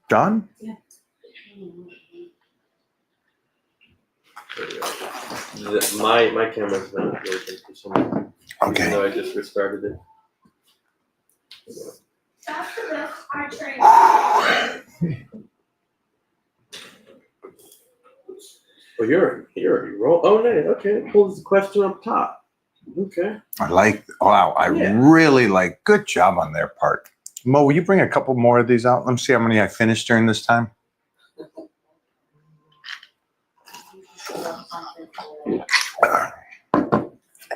Done? Yeah. My camera's not working for some reason. Okay. Even though I just restarted it. That's the best archery. Oh, you're already roll. Oh, no. Okay. Pull this question up top. Okay. Wow, I really like, good job on their part. Mo, will you bring a couple more of these out? Let me see how many I finished during this time.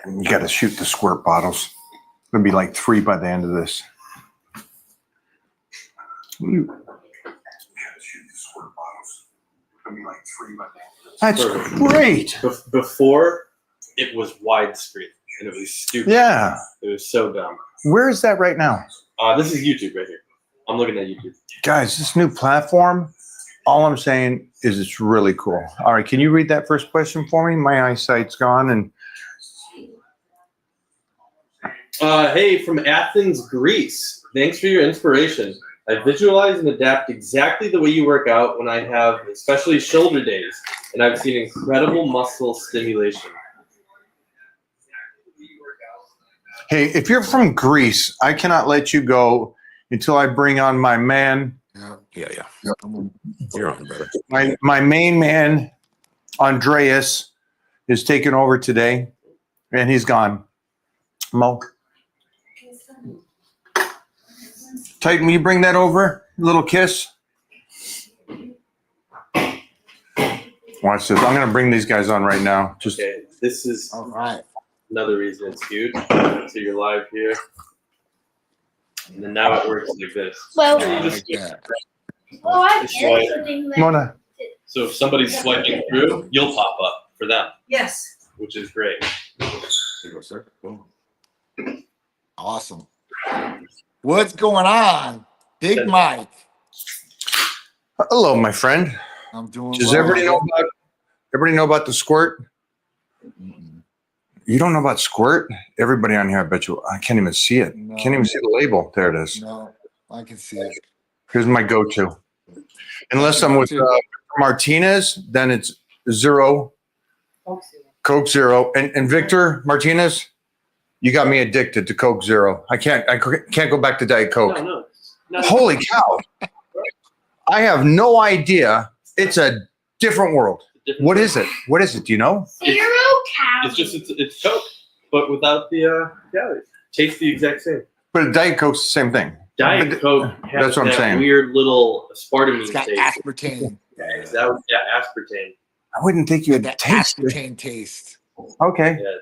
You got to shoot the squirt bottles. It'll be like 3 by the end of this. That's great. Before, it was widescreen, and it was stupid. Yeah. It was so dumb. Where is that right now? This is YouTube right here. I'm looking at YouTube. Guys, this new platform, all I'm saying is it's really cool. All right, can you read that first question for me? My eyesight's gone. And hey, from Athens, Greece. Thanks for your inspiration. I visualize and adapt exactly the way you work out when I have especially shoulder days, and I've seen incredible muscle stimulation. hey, if you're from Greece, I cannot let you go until I bring on my man. Yeah. You're on, brother. My main man, Andreas, is taking over today, and he's gone. Mo. Titan, will you bring that over? A little kiss. Watch this. I'm going to bring these guys on right now. Just Okay, this is All right. another reason it's huge. So you're live here. And then now it works like this. Well, So you just- oh, I just get swipe. something Mona. So if somebody's swiping through, you'll pop up for them, Yes. which is great. There you go, sir. Boom. Awesome. What's going on? Big Mike. Hello, my friend. I'm doing Does well. everybody know about the squirt? Mm-mm. You don't know about squirt? Everybody on here, I bet you. I can't even see it. No. Can't even see the label. There it is. No, I can see it. Here's my go-to. Unless I'm with Martinez, then it's zero, Coke Zero. And Victor Martinez, you got me addicted to Coke Zero. I can't go back to Diet Coke. No. Holy cow. I have no idea. It's a different world. What is it? What is it? Do you know? 0 It's calories. just it's Coke, but without the calories. Tastes the exact same. But Diet Coke's the same thing. Diet Coke has That's what I'm that saying. weird little aspartame It's got taste. aspartame. Aspartame. I wouldn't think you would That taste it. aspartame taste. Okay. Yes.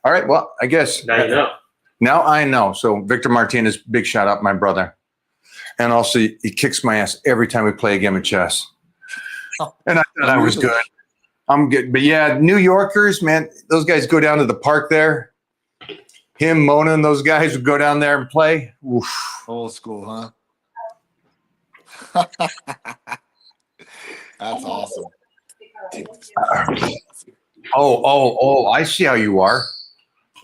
All right. Well, I guess. Now you know. Now I know. So Victor Martinez, big shout out, my brother. And also he kicks my ass every time we play a game of chess. And I thought I was good. I'm good. But yeah, New Yorkers, man, those guys go down to the park there. Him, Mona, and those guys would go down there and play. Oof. Old school, huh? That's awesome. Oh, I see how you are.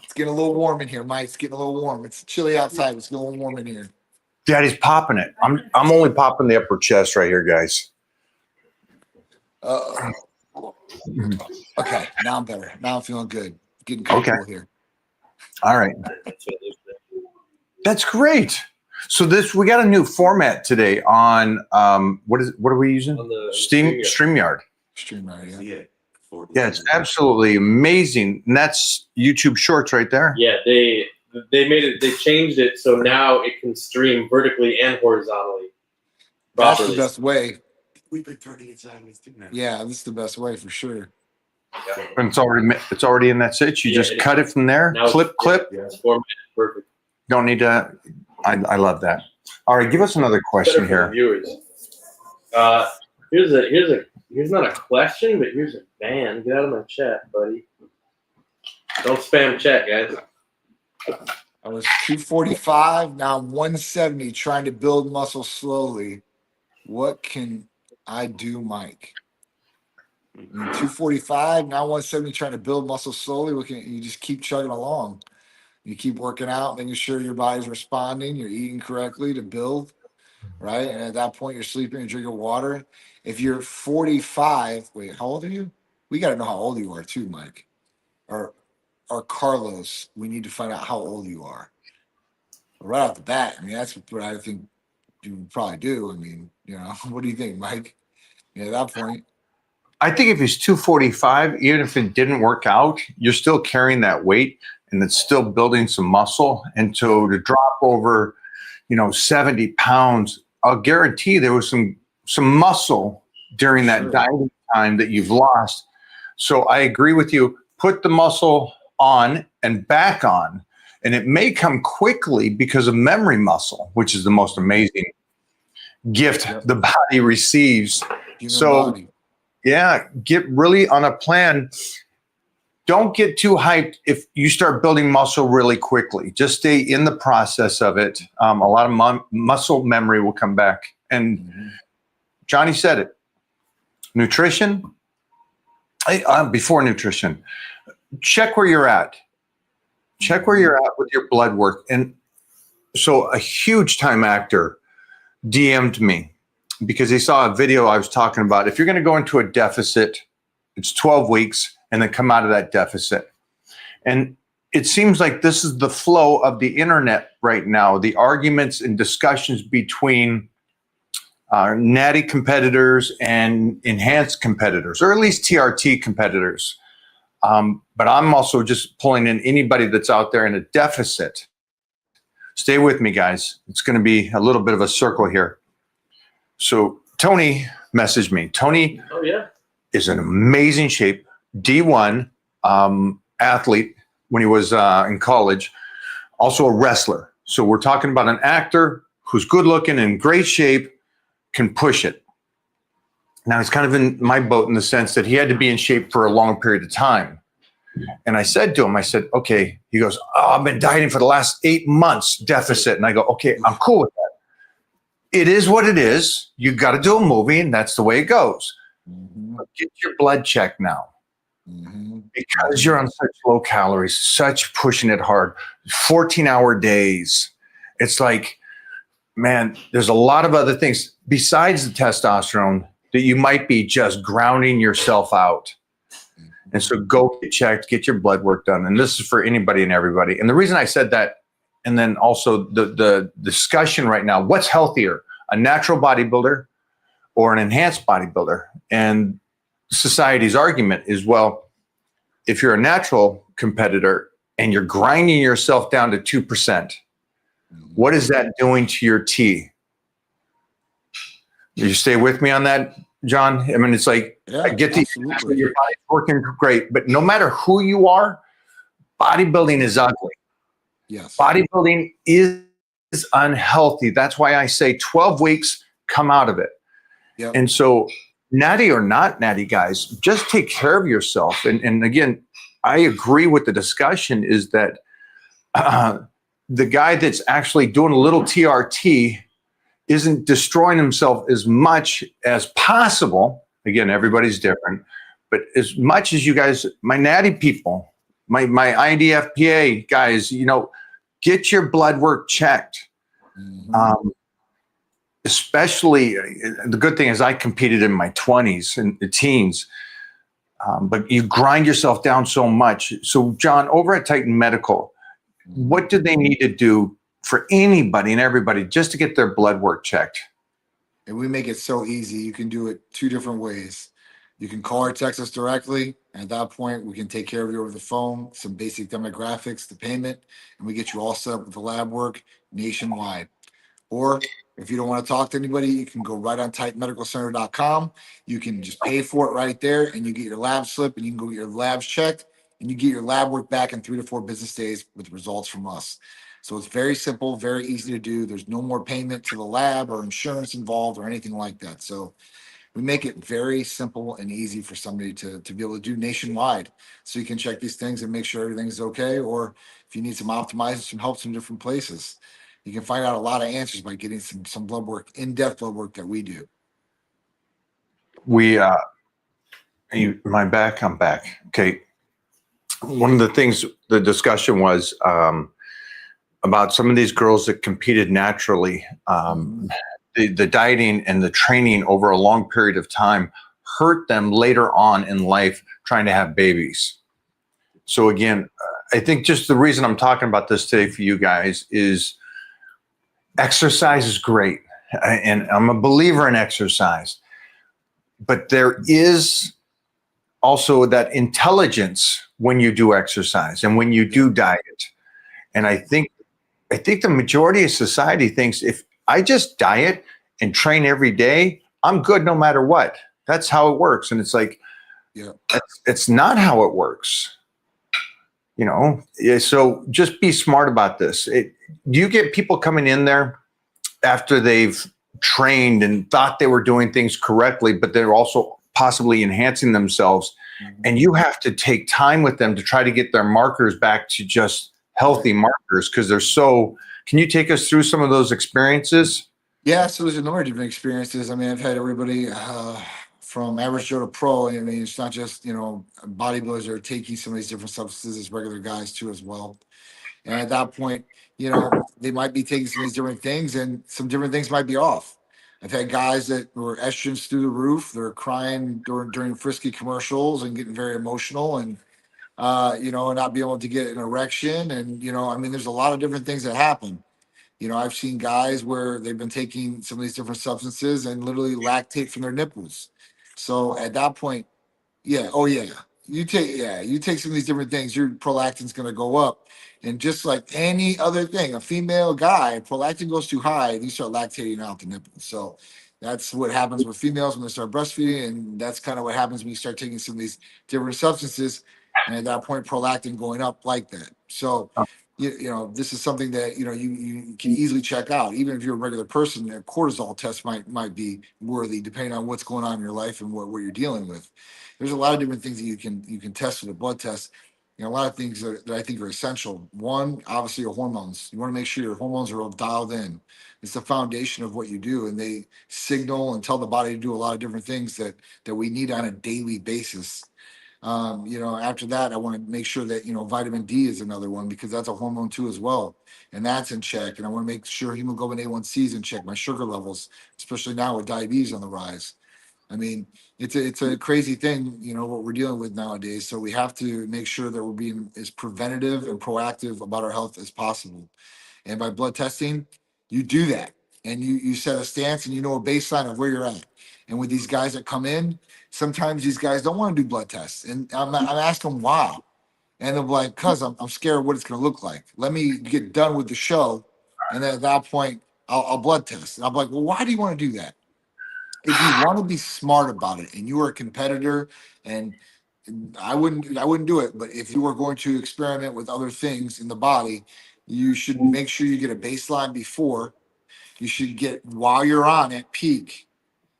It's getting a little warm in here, Mike. It's getting a little warm. It's chilly outside. It's getting a little warm in here. Daddy's popping it. I'm only popping the upper chest right here, guys. Okay, now I'm better. Now I'm feeling good. Getting comfortable here. All right. That's what it looks like. That's great. So we got a new format today on what are we using? On the StreamYard. StreamYard, yeah. Yeah, it's absolutely amazing. And that's YouTube Shorts right there. Yeah, they made it. They changed it so now it can stream vertically and horizontally. That's Properly. the best way. We've been turning it sideways too now. Yeah, this is the best way for sure. And it's already in that stitch. You Yeah, just cut it from there. Now Clip. It's formatted perfect. Don't need to. I love that. All right, give us another question Better for the here. viewers. Here's not a question, but here's a ban. Get out of my chat, buddy. Don't spam chat, guys. I was 245, now I'm 170, trying to build muscle slowly. What can I do, Mike? 245, now 170, trying to build muscle slowly. You just keep chugging along. You keep working out, making sure your body's responding, you're eating correctly to build. right? And at that point, you're sleeping and drinking water. If you're 45, wait, how old are you? We got to know how old you are too, Mike. Or Carlos, we need to find out how old you are. Right off the bat, I mean, that's what I think you would probably do. I mean, what do you think, Mike? Yeah, at that point. I think if he's 245, even if it didn't work out, you're still carrying that weight and it's still building some muscle. And so to drop over, 70 pounds, I'll guarantee there was some muscle during that Sure. dieting time that you've lost. So I agree with you. Put the muscle on and back on. And it may come quickly because of memory muscle, which is the most amazing gift Yep. the body receives. Human So, body. yeah, get really on a plan. Don't get too hyped if you start building muscle really quickly. Just stay in the process of it. A lot of muscle memory will come back. And Mhm. Johnny said it. Nutrition, before nutrition, check where you're at. Check where you're at with your blood work. And so a huge time actor DM'd me because he saw a video I was talking about. If you're going to go into a deficit, it's 12 weeks and then come out of that deficit. And it seems like this is the flow of the internet right now, the arguments and discussions between natty competitors and enhanced competitors, or at least TRT competitors. But I'm also just pulling in anybody that's out there in a deficit. Stay with me, guys. It's going to be a little bit of a circle here. So Tony messaged me. Tony Oh yeah. is in amazing shape, D1 athlete when he was in college, also a wrestler. So we're talking about an actor who's good looking, in great shape, can push it. Now he's kind of in my boat in the sense that he had to be in shape for a long period of time. And I said to him, okay. He goes, I've been dieting for the last 8 months deficit. And I go, okay, I'm cool with that. It is what it is. You got to do a movie and that's the way it goes. Mhm. But get your blood checked now Mhm. because you're on such low calories, such pushing it hard, 14-hour days. It's like, man, there's a lot of other things besides the testosterone that you might be just grounding yourself out. And so go get checked, get your blood work done. And this is for anybody and everybody. And the reason I said that, and then also the discussion right now, what's healthier, a natural bodybuilder or an enhanced bodybuilder? And society's argument is, well, if you're a natural competitor and you're grinding yourself down to 2%, what is that doing to your T? You stay with me on that, John? I mean, it's like, Yeah, I get the absolutely. your body's working great, but no matter who you are, bodybuilding is ugly. Yes. Bodybuilding is unhealthy. That's why I say 12 weeks, come out of it. Yep. And so, natty or not natty, guys, just take care of yourself. And again, I agree with the discussion is that the guy that's actually doing a little TRT isn't destroying himself as much as possible. Again, everybody's different, but as much as you guys, my natty people, my IDFPA guys, get your blood work checked. Mhm. Especially the good thing is I competed in my 20s and the teens, but you grind yourself down so much. So John, over at Titan Medical, what do they need to do for anybody and everybody just to get their blood work checked? And we make it so easy. You can do it 2 different ways. You can call or text us directly. At that point, we can take care of you over the phone, some basic demographics, the payment, and we get you all set up with the lab work nationwide. Or if you don't want to talk to anybody, you can go right on titanmedicalcenter.com. You can just pay for it right there, and you get your lab slip, and you can go get your labs checked, and you get your lab work back in 3 to 4 business days with results from us. So it's very simple, very easy to do. There's no more payment to the lab or insurance involved or anything like that. So we make it very simple and easy for somebody to be able to do nationwide. So you can check these things and make sure everything's okay. Or if you need some optimizing, some help from different places, you can find out a lot of answers by getting some blood work, in-depth blood work that we do. My back, I'm back. Okay. One of the things the discussion was about some of these girls that competed naturally. the dieting and the training over a long period of time hurt them later on in life trying to have babies. So again, I think just the reason I'm talking about this today for you guys is exercise is great. And I'm a believer in exercise, but there is also that intelligence when you do exercise and when you do diet. And I think the majority of society thinks if I just diet and train every day, I'm good no matter what. That's how it works. And it's like, it's not how it works. You know, so just be smart about this. You get people coming in there after they've trained and thought they were doing things correctly, but they're also possibly enhancing themselves. And you have to take time with them to try to get their markers back to just healthy markers because they're so. Can you take us through some of those experiences? Yeah, so there's a number of different experiences. I mean, I've had everybody from average Joe to pro. I mean, it's not just, bodybuilders are taking some of these different substances as regular guys too as well. And at that point, they might be taking some of these different things and some different things might be off. I've had guys that were estrogens through the roof. They're crying during frisky commercials and getting very emotional and, not being able to get an erection. And, there's a lot of different things that happen. I've seen guys where they've been taking some of these different substances and literally lactate from their nipples. So at that point, you take some of these different things, your prolactin's going to go up. And just like any other thing, a female guy, prolactin goes too high, and you start lactating out the nipples. So that's what happens with females when they start breastfeeding, and that's kind of what happens when you start taking some of these different substances. And at that point, prolactin going up like that. So, this is something that you can easily check out. Even if you're a regular person, a cortisol test might be worthy, depending on what's going on in your life and what you're dealing with. There's a lot of different things that you can test with a blood test. A lot of things that I think are essential. One, obviously, your hormones. You want to make sure your hormones are all dialed in. It's the foundation of what you do, and they signal and tell the body to do a lot of different things that we need on a daily basis. After that, I want to make sure that, vitamin D is another one because that's a hormone too as well. And that's in check. And I want to make sure hemoglobin A1C is in check, my sugar levels, especially now with diabetes on the rise. I mean, it's a crazy thing, what we're dealing with nowadays. So we have to make sure that we're being as preventative and proactive about our health as possible. And by blood testing, you do that. And you set a stance and a baseline of where you're at. And with these guys that come in, sometimes these guys don't want to do blood tests. And I'm asking why. And they're like, cause I'm scared of what it's going to look like. Let me get done with the show. And then at that point, I'll blood test. And I'm like, well, why do you want to do that? If you want to be smart about it and you are a competitor, and I wouldn't do it. But if you are going to experiment with other things in the body, you should make sure you get a baseline before. You should get while you're on at peak.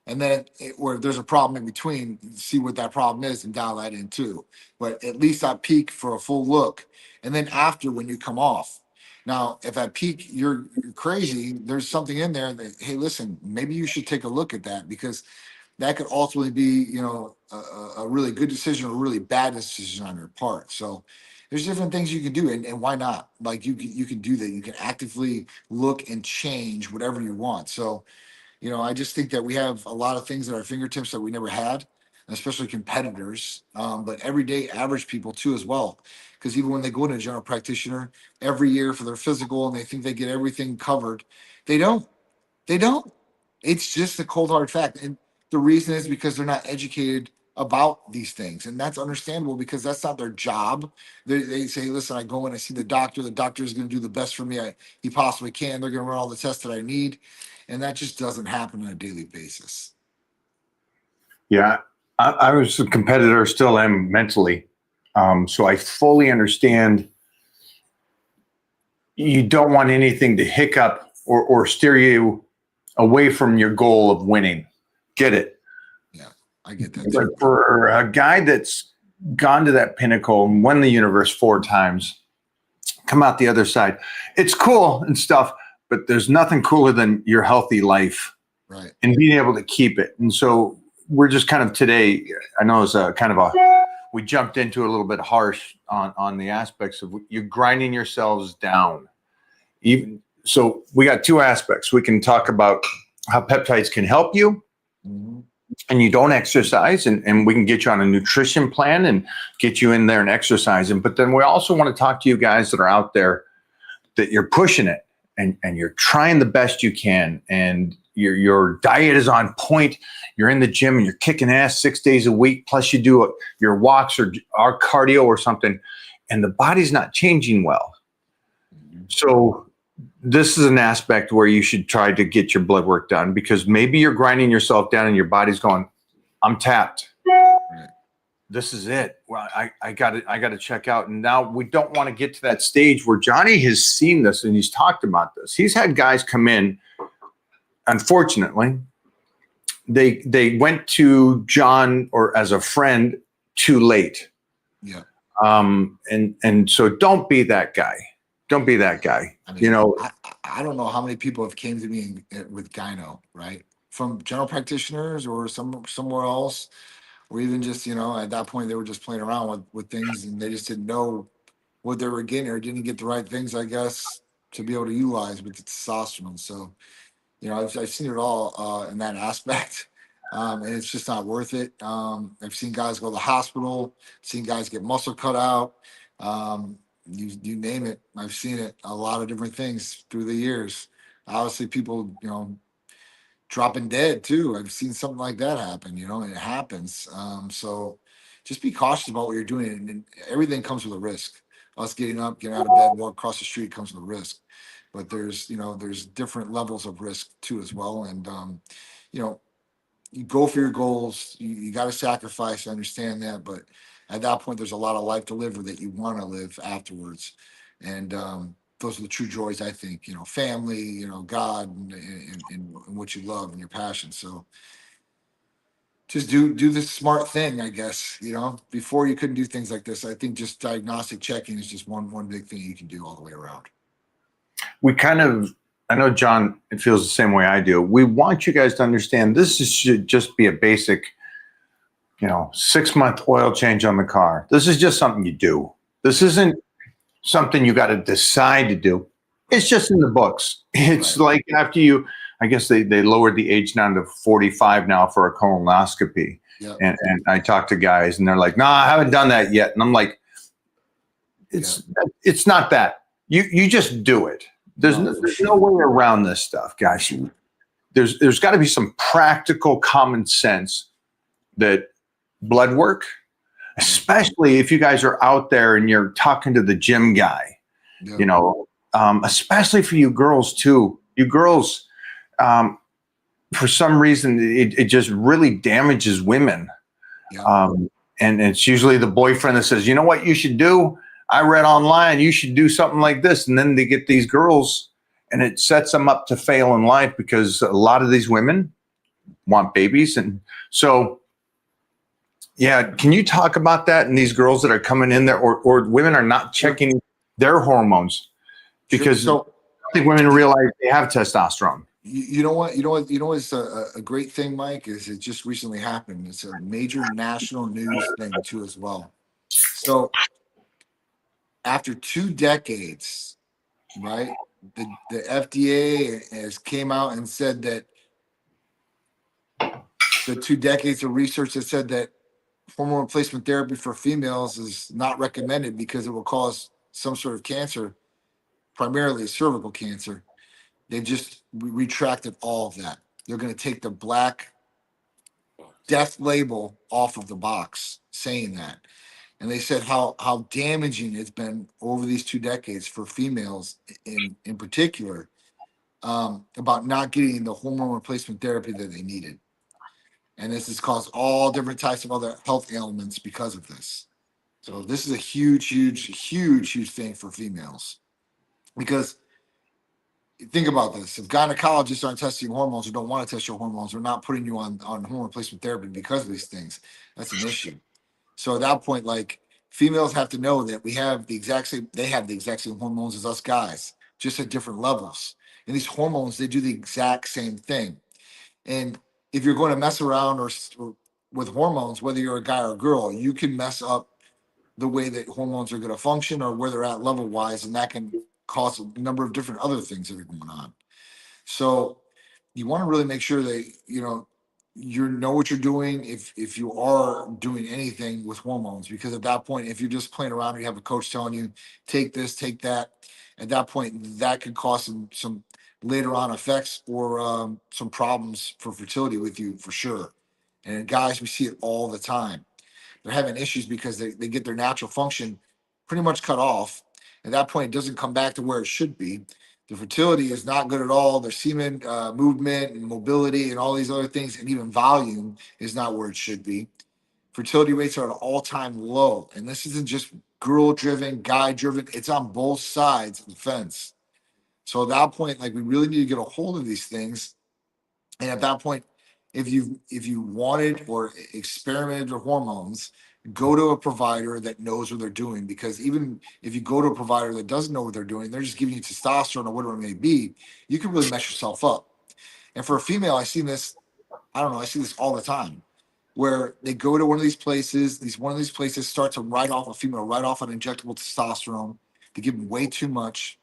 And then or if there's a problem in between, see what that problem is and dial that in too. But at least at peak for a full look. And then after when you come off. Now, if at peak you're crazy, there's something in there that, hey, listen, maybe you should take a look at that because that could ultimately be, a really good decision or a really bad decision on your part. So there's different things you can do, and why not? Like you can do that. You can actively look and change whatever you want. So, I just think that we have a lot of things at our fingertips that we never had, especially competitors, but everyday average people too as well. Because even when they go to a general practitioner every year for their physical and they think they get everything covered, they don't. They don't. It's just a cold hard fact. And the reason is because they're not educated about these things. And that's understandable because that's not their job. They say, listen, I go in, I see the doctor is going to do the best for me he possibly can. They're going to run all the tests that I need. And that just doesn't happen on a daily basis. Yeah, I was a competitor, still am mentally. So I fully understand you don't want anything to hiccup or steer you away from your goal of winning. Get it? Yeah, I get that. But for a guy that's gone to that pinnacle and won the universe 4 times, come out the other side, it's cool and stuff, but there's nothing cooler than your healthy life, right? And being able to keep it. And so we're just kind of today, I know it's we jumped into a little bit harsh on the aspects of you're grinding yourselves down. So we got 2 aspects. We can talk about how peptides can help you, Mhm. and you don't exercise, and we can get you on a nutrition plan and get you in there and exercising. But then we also want to talk to you guys that are out there that you're pushing it and you're trying the best you can, and your diet is on point. You're in the gym and you're kicking ass 6 days a week, plus you do your walks or our cardio or something, and the body's not changing well. So this is an aspect where you should try to get your blood work done, because maybe you're grinding yourself down and your body's going, I'm tapped. Right. This is it. Well, I got to check out. And now we don't want to get to that stage where Johnny has seen this and he's talked about this. He's had guys come in. Unfortunately, they went to John or as a friend too late. Yeah. And so don't be that guy. Don't be that guy. I mean, I don't know how many people have came to me with gyno, right? From general practitioners or somewhere else, or even just, at that point they were just playing around with things and they just didn't know what they were getting or didn't get the right things, I guess, to be able to utilize with the testosterone. So, I've seen it all in that aspect. And it's just not worth it. I've seen guys go to the hospital, seen guys get muscle cut out. You name it. I've seen it. A lot of different things through the years. Obviously, people, dropping dead too. I've seen something like that happen, and it happens. So just be cautious about what you're doing. And everything comes with a risk. Us getting up, getting out of bed, walk across the street comes with a risk. But there's different levels of risk too as well. And, you go for your goals. You got to sacrifice. I understand that. But at that point, there's a lot of life to live or that you want to live afterwards. And those are the true joys, I think, family, God, and what you love and your passion. So just do this smart thing, I guess, before you couldn't do things like this. I think just diagnostic checking is just one big thing you can do all the way around. I know John feels the same way I do. We want you guys to understand should just be a basic, 6-month oil change on the car. This is just something you do. This isn't something you got to decide to do. It's just in the books. It's like after I guess they lowered the age down to 45 now for a colonoscopy. Yeah. And I talk to guys and they're like, no, I haven't done that yet. And I'm like, it's not that. You just do it. There's no way around this stuff, guys. There's got to be some practical common sense that blood work, especially if you guys are out there and you're talking to the gym guy, especially for you girls too. You girls, for some reason, it just really damages women. Yeah. And it's usually the boyfriend that says, you know what you should do? I read online, you should do something like this. And then they get these girls and it sets them up to fail in life because a lot of these women want babies. And so, can you talk about that and these girls that are coming in there or women are not checking their hormones because I think women realize they have testosterone. You know what? It's a great thing, Mike, is it just recently happened. It's a major national news thing too as well. So after 2 decades, right, the FDA has came out and said that the 2 decades of research that said that hormone replacement therapy for females is not recommended because it will cause some sort of cancer, primarily cervical cancer. They've just retracted all of that. They're going to take the black death label off of the box saying that. And they said how damaging it's been over these 2 decades for females in particular about not getting the hormone replacement therapy that they needed. And this has caused all different types of other health ailments because of this. So this is a huge, huge, huge, huge thing for females. Because think about this. If gynecologists aren't testing your hormones or don't want to test your hormones, they're not putting you on hormone replacement therapy because of these things. That's an issue. So at that point, like females have to know that they have the exact same hormones as us guys, just at different levels. And these hormones, they do the exact same thing. And if you're going to mess around or with hormones, whether you're a guy or a girl, you can mess up the way that hormones are going to function or where they're at level wise, and that can cause a number of different other things that are going on. So you want to really make sure that you know what you're doing if you are doing anything with hormones, because at that point, if you're just playing around and you have a coach telling you take this, take that, at that point that could cause some later on effects or some problems for fertility with you for sure. And guys, we see it all the time. They're having issues because they get their natural function pretty much cut off. At that point, it doesn't come back to where it should be. The fertility is not good at all. Their semen movement and mobility and all these other things, and even volume is not where it should be. Fertility rates are at an all-time low. And this isn't just girl-driven, guy-driven. It's on both sides of the fence. So at that point, like, we really need to get a hold of these things. And at that point, if you wanted or experimented with hormones, go to a provider that knows what they're doing. Because even if you go to a provider that doesn't know what they're doing, they're just giving you testosterone or whatever it may be, you can really mess yourself up. And for a female, I see this all the time, where they go to one of these places, one of these places start to write off a female, write off an injectable testosterone. They give them way too much,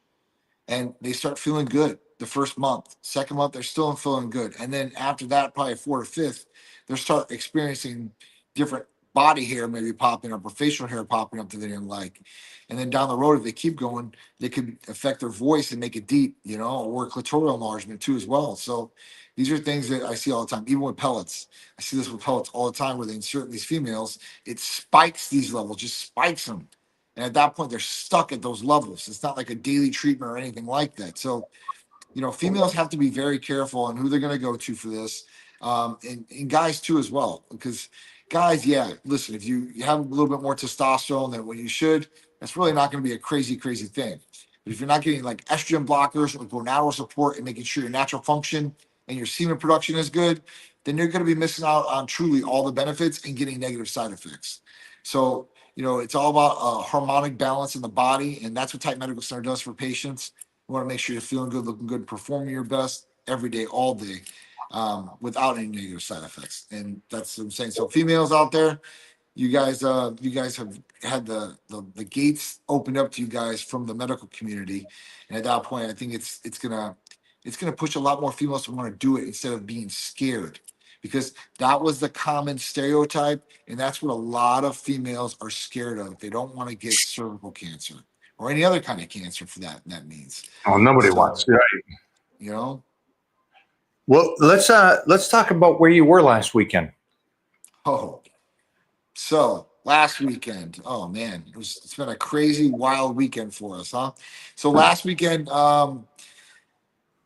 and they start feeling good the first month. Second month, they're still feeling good. And then after that, probably fourth or fifth, they'll start experiencing different body hair maybe popping up or facial hair popping up that they didn't like. And then down the road, if they keep going, they could affect their voice and make it deep, or clitoral enlargement too as well. So these are things that I see all the time, even with pellets. I see this with pellets all the time where they insert these females, it spikes these levels, just spikes them. And at that point, they're stuck at those levels. It's not like a daily treatment or anything like that. So, females have to be very careful on who they're going to go to for this. And guys too as well, because guys, yeah, listen, if you have a little bit more testosterone than what you should, that's really not going to be a crazy thing. But if you're not getting like estrogen blockers or gonadal support and making sure your natural function and your semen production is good, then you're going to be missing out on truly all the benefits and getting negative side effects. So, it's all about harmonic balance in the body, and that's what Titan Medical Center does for patients. We want to make sure you're feeling good, looking good, performing your best every day, all day, without any negative side effects. And that's what I'm saying. So females out there, you guys have had the gates opened up to you guys from the medical community. And at that point, I think it's gonna push a lot more females to want to do it instead of being scared. Because that was the common stereotype, and that's what a lot of females are scared of. They don't want to get cervical cancer or any other kind of cancer for that means. Oh, nobody So, wants. Right. Well, let's talk about where you were last weekend. Oh, so last weekend, oh man, it's been a crazy, wild weekend for us, huh? So last weekend,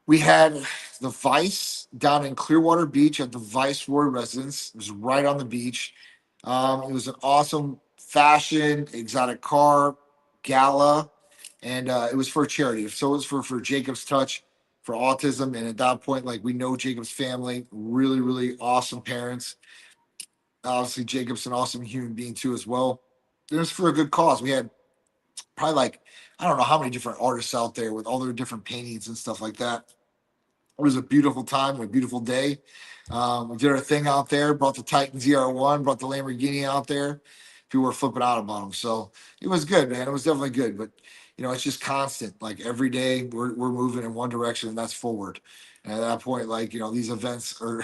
we had the Vice down in Clearwater Beach at the Vice Roy residence. It was right on the beach. It was an awesome fashion exotic car gala, and it was for charity. So it was for Jacob's Touch for autism. And at that point, like, we know Jacob's family, really, really awesome parents. Obviously, Jacob's an awesome human being too as well. It was for a good cause. We had probably like, I don't know how many different artists out there with all their different paintings and stuff like that. It was a beautiful time, a beautiful day. We did our thing out there, brought the Titan ZR1, brought the Lamborghini out there. People were flipping out about them. So it was good, man. It was definitely good. But, it's just constant. Like, every day we're moving in one direction, and that's forward. And at that point, like, these events are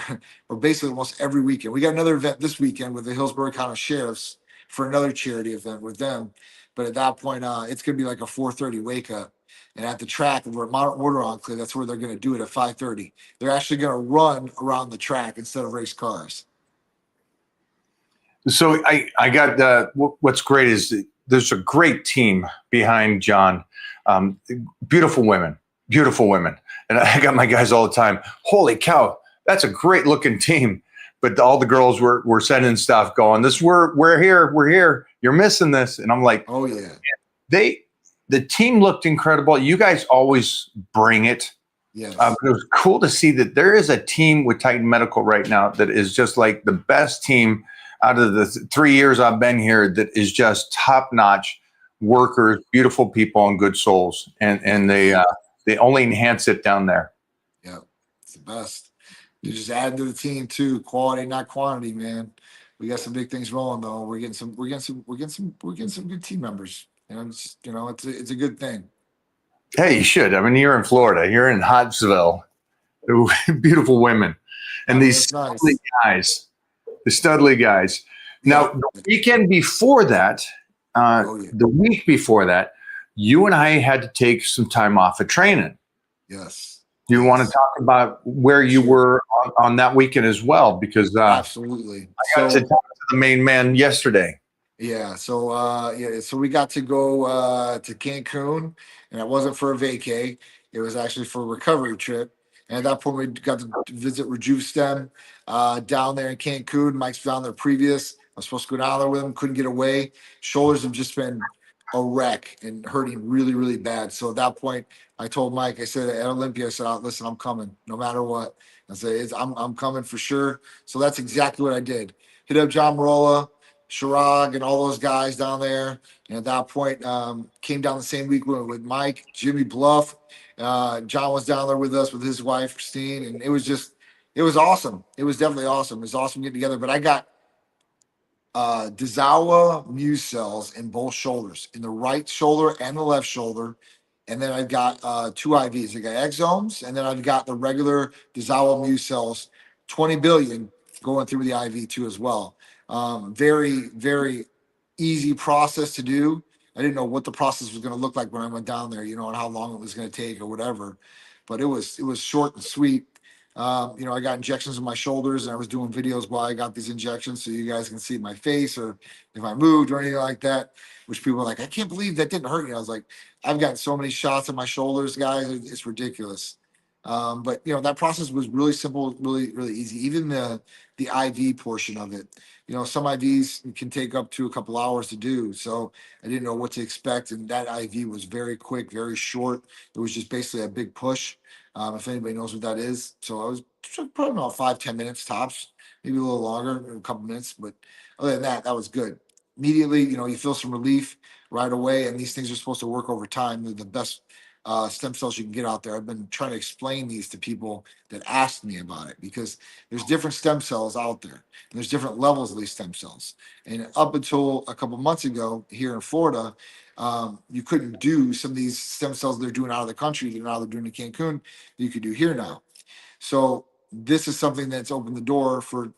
basically almost every weekend. We got another event this weekend with the Hillsborough County Sheriffs for another charity event with them. But at that point, it's going to be like a 4:30 wake up. And at the track, we're at Mount Order Enclave. That's where they're going to do it at 5:30. They're actually going to run around the track instead of race cars. So I got what's great is that there's a great team behind John. Beautiful women. And I got my guys all the time. Holy cow, that's a great looking team. But all the girls were sending stuff going, we're here. You're missing this. And I'm like, oh yeah. The team looked incredible. You guys always bring it. Yes. It was cool to see that there is a team with Titan Medical right now that is just like the best team out of the 3 years I've been here, that is just top-notch workers, beautiful people, and good souls. And they only enhance it down there. Yeah, it's the best. You just add to the team too, quality, not quantity, man. We got some big things rolling though. We're getting some good team members. It's a good thing. Hey, you should. I mean, you're in Florida. You're in Hodgesville. beautiful women, and these That's nice. Studley guys, the Studley guys. Now, the weekend before that, the week before that, you and I had to take some time off of training. Yes. Do you want to talk about where you were on that weekend as well? Because Absolutely. I got to talk to the main man yesterday. Yeah. So we got to go to Cancun, and it wasn't for a vacay. It was actually for a recovery trip. And at that point, we got to visit RejuveStem down there in Cancun. Mike's down there previous. I was supposed to go down there with him, couldn't get away. Shoulders have just been a wreck and hurting really, really bad. So at that point, I told Mike, I said at Olympia, I said, listen, I'm coming no matter what. I said, I'm coming for sure. So that's exactly what I did. Hit up John Marola, Shirag, and all those guys down there. And at that point, came down the same week with Mike, Jimmy Bluff. John was down there with us with his wife, Christine. And it was awesome. It was definitely awesome. It was awesome getting together. But I got Dezawa Muse cells in both shoulders, in the right shoulder and the left shoulder. And then I've got 2 IVs. I got exomes, and then I've got the regular Dezawa Muse cells, 20 billion going through the IV too as well. Very, very easy process to do. I didn't know what the process was going to look like when I went down there, and how long it was going to take or whatever. But it was short and sweet. I got injections in my shoulders, and I was doing videos while I got these injections, so you guys can see my face or if I moved or anything like that. Which people are like, I can't believe that didn't hurt you. I was like, I've gotten so many shots in my shoulders, guys. It's ridiculous. But that process was really simple, really, really easy. Even the IV portion of it. Some IVs can take up to a couple hours to do. So I didn't know what to expect. And that IV was very quick, very short. It was just basically a big push. If anybody knows what that is. So I was probably about 5-10 minutes tops, maybe a little longer, a couple minutes. But other than that, that was good. Immediately, you feel some relief right away. And these things are supposed to work over time. They're the best stem cells you can get out there. I've been trying to explain these to people that ask me about it, because there's different stem cells out there, and there's different levels of these stem cells. And up until a couple months ago here in Florida, you couldn't do some of these stem cells they're doing out of the country that now they're doing in Cancun that you could do here now. So this is something that's opened the door for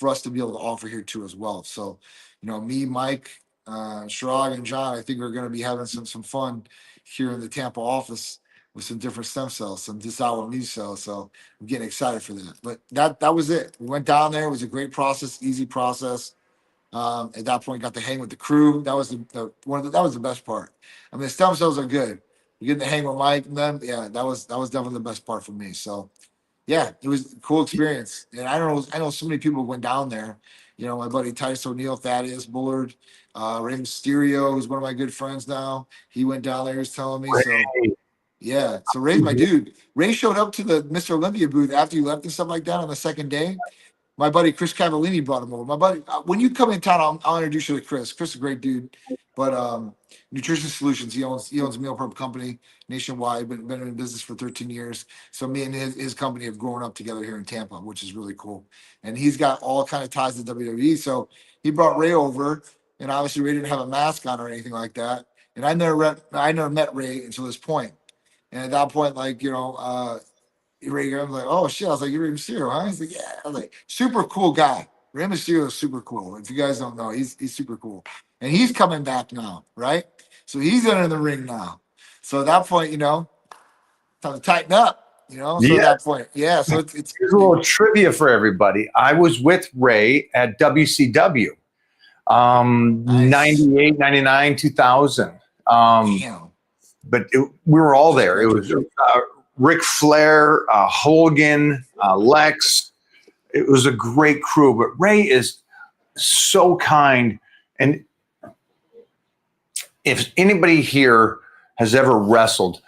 us to be able to offer here too as well. So me, Mike, Shirag, and John, I think we're going to be having some fun here in the Tampa office with some different stem cells, some Dezawa Muse cells. So I'm getting excited for that. But that was it. We went down there. It was a great process, easy process. At that point, got to hang with the crew. That was that was the best part. I mean, the stem cells are good. You getting to hang with Mike and them. Yeah, that was definitely the best part for me. So yeah, it was a cool experience. And I know so many people went down there. My buddy Titus O'Neil, Thaddeus Bullard, Rey Mysterio, who's one of my good friends now. He went down there, he was telling me. So yeah. So Ray's my dude. Ray showed up to the Mr. Olympia booth after you left and stuff like that on the second day. My buddy Chris Cavallini brought him over. My buddy, when you come in town, I'll introduce you to Chris. Chris is a great dude. But Nutrition Solutions, he owns a meal prep company nationwide. Been in business for 13 years. So me and his company have grown up together here in Tampa, which is really cool. And he's got all kind of ties to WWE. So he brought Ray over, and obviously Ray didn't have a mask on or anything like that. And I never met Ray until this point. And at that point, Ray, I'm like, oh shit. I was like, you're Rey Mysterio, huh? He's like, yeah. I was like, super cool guy. Rey Mysterio is super cool. If you guys don't know, he's super cool. And he's coming back now, right? So he's under the ring now. So at that point, time to tighten up, So at that point, yeah. So it's Here's a little trivia for everybody. I was with Ray at WCW, 98, 99, 2000. damn. But we were all there. It was Ric Flair, Hogan, Lex. It was a great crew. But Ray is so kind. And if anybody here has ever wrestled,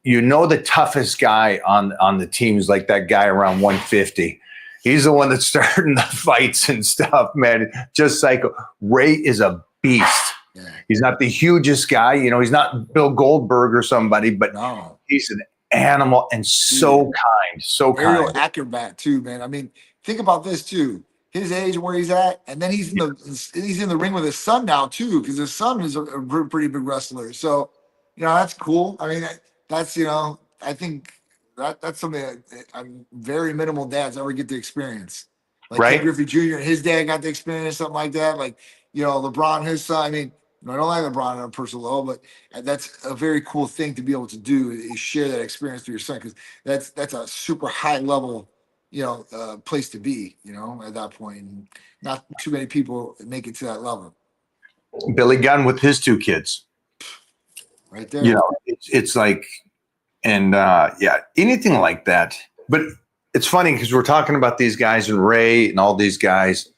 the toughest guy on the team is like that guy around 150. He's the one that's starting the fights and stuff, man. Just psycho. Ray is a beast. Yeah. He's not the hugest guy. He's not Bill Goldberg or somebody, but no, he's an animal and so kind, so kind. Aerial acrobat too, man. I mean, think about this too. His age and where he's at, and then he's in the ring with his son now too, because his son is a pretty big wrestler. So, that's cool. I mean, that's I think that's something that I'm very minimal dads ever get to experience. Like Right. Ken Griffey Jr. and his dad got to experience something like that. Like, LeBron, his son. I mean, I don't like LeBron on a personal level, but that's a very cool thing to be able to do is share that experience with your son because that's a super high level, place to be, at that point. And not too many people make it to that level. Billy Gunn with his 2 kids. Right there. It's like, and anything like that. But it's funny because we're talking about these guys and Ray and all these guys,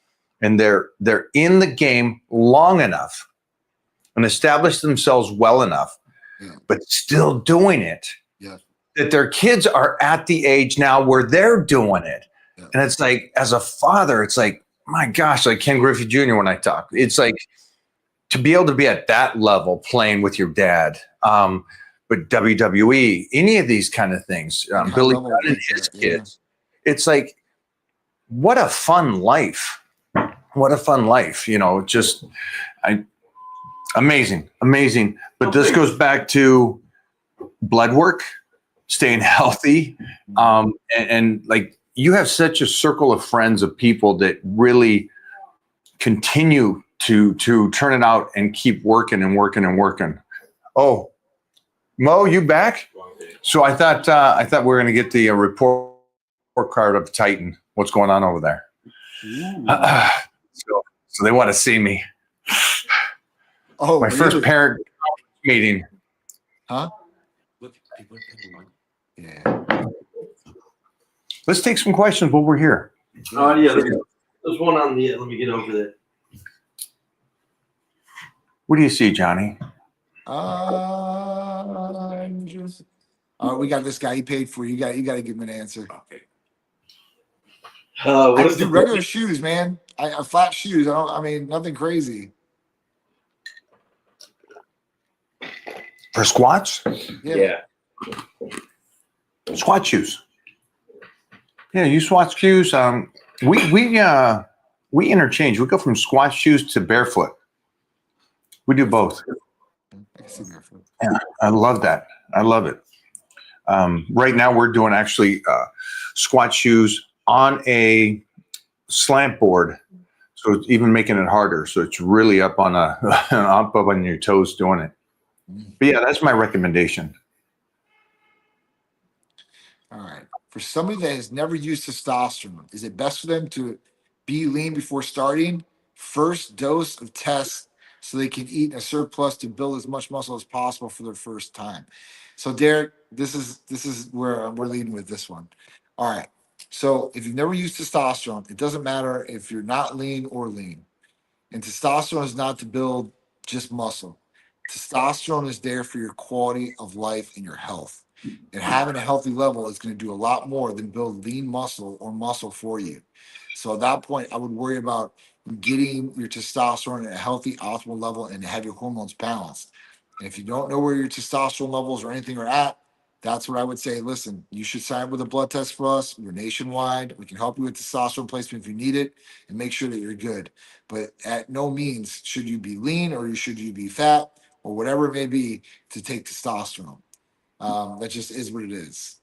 and they're in the game long enough and established themselves well enough, but still doing it. Yeah. That their kids are at the age now where they're doing it. Yeah. And it's like, as a father, it's like, my gosh, like Ken Griffey Jr. when I talk, it's like to be able to be at that level playing with your dad. But WWE, any of these kind of things, Billy Gunn and his kids, it's like, what a fun life. What a fun life, amazing. But this goes back to blood work, staying healthy. And like, you have such a circle of friends, of people that really continue to turn it out and keep working and working and working. Oh, Mo, you back? So I thought we were going to get the report card of Titan. What's going on over there? So they want to see me. Oh, my first really? parent meeting. Huh? Yeah. Let's take some questions while we're here. Yeah, there's one on the. Let me get over there. What do you see, Johnny? We got this guy. He paid for you. You got to give him an answer. Okay. What I is just do the regular shoes, man. I flat shoes. Nothing crazy. For squats? Yeah. Squat shoes. Yeah, you squat shoes. We interchange. We go from squat shoes to barefoot. We do both. I can see barefoot. Yeah, I love that. I love it. Right now, we're doing actually squat shoes on a slant board, so it's even making it harder. So it's really up on up on your toes doing it. But yeah, that's my recommendation. All right. For somebody that has never used testosterone, is it best for them to be lean before starting? First dose of tests so they can eat in a surplus to build as much muscle as possible for their first time. So Derek, this is where we're leading with this one. All right. So if you've never used testosterone, it doesn't matter if you're not lean or lean. And testosterone is not to build just muscle. Testosterone is there for your quality of life and your health. And having a healthy level is going to do a lot more than build lean muscle or muscle for you. So at that point, I would worry about getting your testosterone at a healthy, optimal level and have your hormones balanced. And if you don't know where your testosterone levels or anything are at, that's what I would say. Listen, you should sign up with a blood test for us. We're nationwide. We can help you with testosterone placement if you need it and make sure that you're good. But at no means should you be lean or should you be fat or whatever it may be to take testosterone. That just is what it is.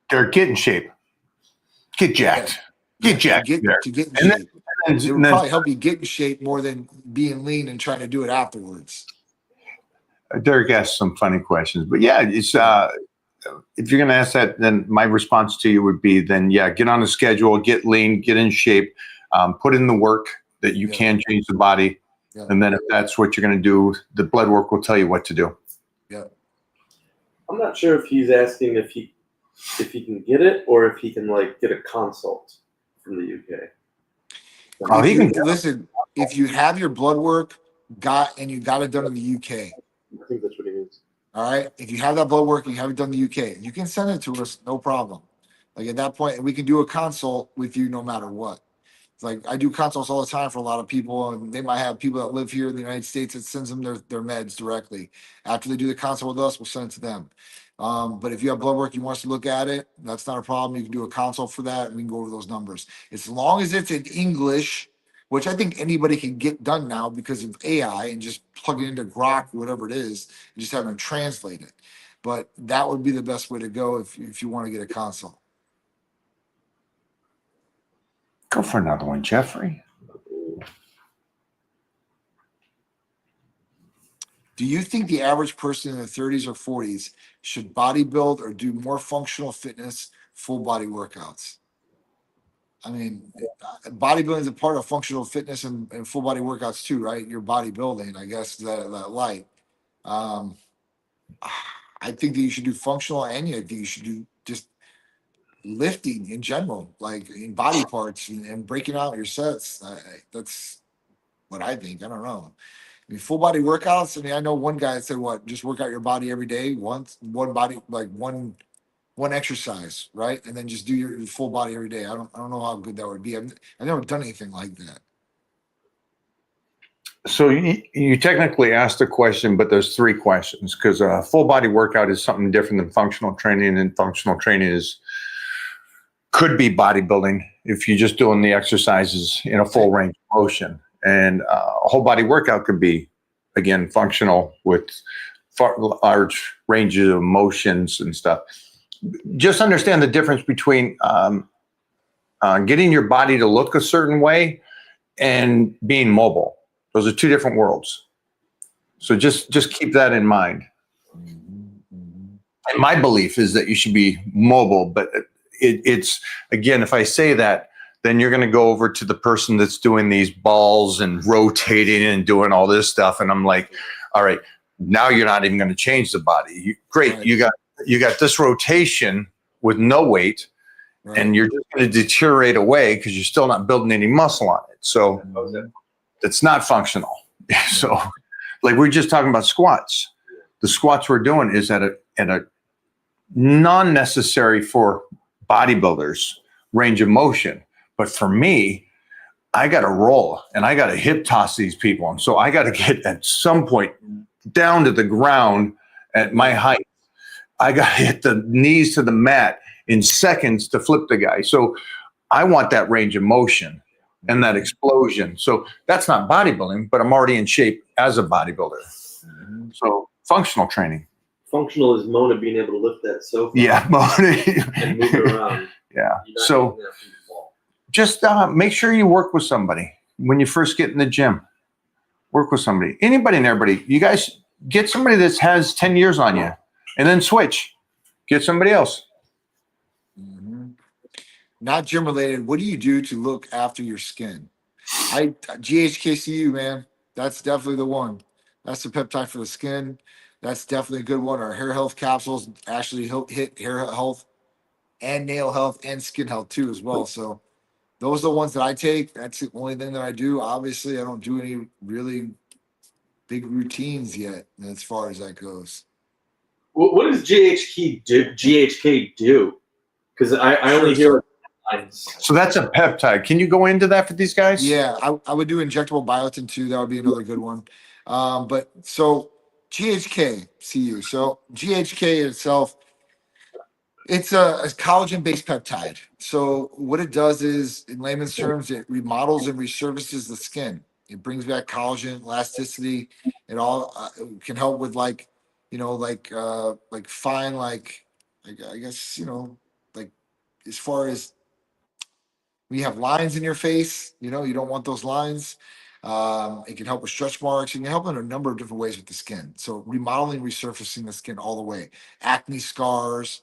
Derek, get in shape. Get jacked. Get jacked. To get in shape. It would probably help you get in shape more than being lean and trying to do it afterwards. Derek asked some funny questions, but yeah, it's if you're going to ask that, then my response to you would be, then yeah, get on a schedule, get lean, get in shape, put in the work that you can change the body, and then if that's what you're going to do, the blood work will tell you what to do. Yeah. I'm not sure if he's asking if he can get it or if he can get a consult from the UK. Oh, he can listen. If you have your blood work you got it done in the UK. I think that's what he means. All right. If you have that blood work and you have it done in the UK, you can send it to us, no problem. Like at that point, we can do a consult with you no matter what. It's like I do consults all the time for a lot of people, and they might have people that live here in the United States that sends them their meds directly. After they do the consult with us, we'll send it to them. But if you have blood work, you want us to look at it, that's not a problem. You can do a consult for that, and we can go over those numbers. As long as it's in English, which I think anybody can get done now because of AI and just plug it into Grok or whatever it is, and just have them translate it. but that would be the best way to go if you want to get a consult. Go for another one, Jeffrey. Do you think the average person in their 30s or 40s should bodybuild or do more functional fitness, full body workouts? I mean, bodybuilding is a part of functional fitness and full body workouts too, right? You're bodybuilding, I guess, that light. I think that you should do functional, and I think you should do just lifting in general, like in body parts and breaking out your sets. That's what I think. I don't know. I mean, full body workouts. I mean, I know one guy said, "What? Just work out your body every day, once, one body, like one exercise, right? And then just do your full body every day." I don't know how good that would be. I've never done anything like that. So you technically asked a question, but there's three questions, because a full body workout is something different than functional training, and functional training could be bodybuilding if you're just doing the exercises in a full range of motion. And a whole body workout could be, again, functional with large ranges of motions and stuff. Just understand the difference between getting your body to look a certain way and being mobile. Those are two different worlds. So just keep that in mind. And my belief is that you should be mobile, but it's, again, if I say that, then you're going to go over to the person that's doing these balls and rotating and doing all this stuff. And I'm like, all right, now you're not even going to change the body. Great. Right. You got this rotation with no weight, right, and you're just going to deteriorate away because you're still not building any muscle on it. So it's not functional. So like we're just talking about squats. The squats we're doing is at a non-necessary for bodybuilders range of motion. But for me, I got to roll and I got to hip toss these people. And so I got to get at some point down to the ground at my height. I got to hit the knees to the mat in seconds to flip the guy. So I want that range of motion and that explosion. So that's not bodybuilding, but I'm already in shape as a bodybuilder. So functional training. Functional is Mona being able to lift that sofa. Yeah, Mona. And move it around. Yeah. So just make sure you work with somebody when you first get in the gym. Work with somebody. Anybody and everybody. You guys get somebody that has 10 years on you and then switch. Get somebody else. Mm-hmm. Not gym related. What do you do to look after your skin? GHKCU, man. That's definitely the one. That's the peptide for the skin. That's definitely a good one. Our hair health capsules actually hit hair health and nail health and skin health too as well. So those are the ones that I take. That's the only thing that I do. Obviously, I don't do any really big routines yet as far as that goes. What does GHK do? Because I only hear lines. So that's a peptide. Can you go into that for these guys? Yeah, I would do injectable biotin too. That would be another good one. But so GHK-CU. So GHK itself, it's a collagen-based peptide. So what it does is, in layman's terms, it remodels and resurfaces the skin. It brings back collagen, elasticity. It all can help with like fine, like I guess, like as far as when you have lines in your face, you don't want those lines. It can help with stretch marks. It can help in a number of different ways with the skin. So remodeling, resurfacing the skin all the way. Acne scars,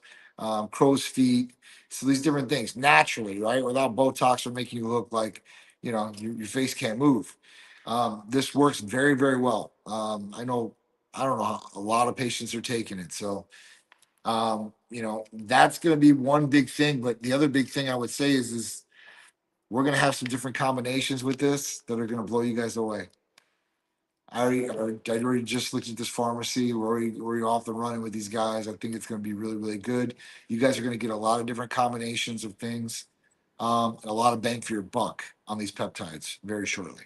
crow's feet. So these different things naturally, right? Without Botox or making you look like, your face can't move. This works very, very well. I don't know how a lot of patients are taking it. So, that's going to be one big thing. But the other big thing I would say is we're going to have some different combinations with this that are going to blow you guys away. I already just looked at this pharmacy. We're already off the running with these guys. I think it's going to be really, really good. You guys are going to get a lot of different combinations of things, and a lot of bang for your buck on these peptides very shortly.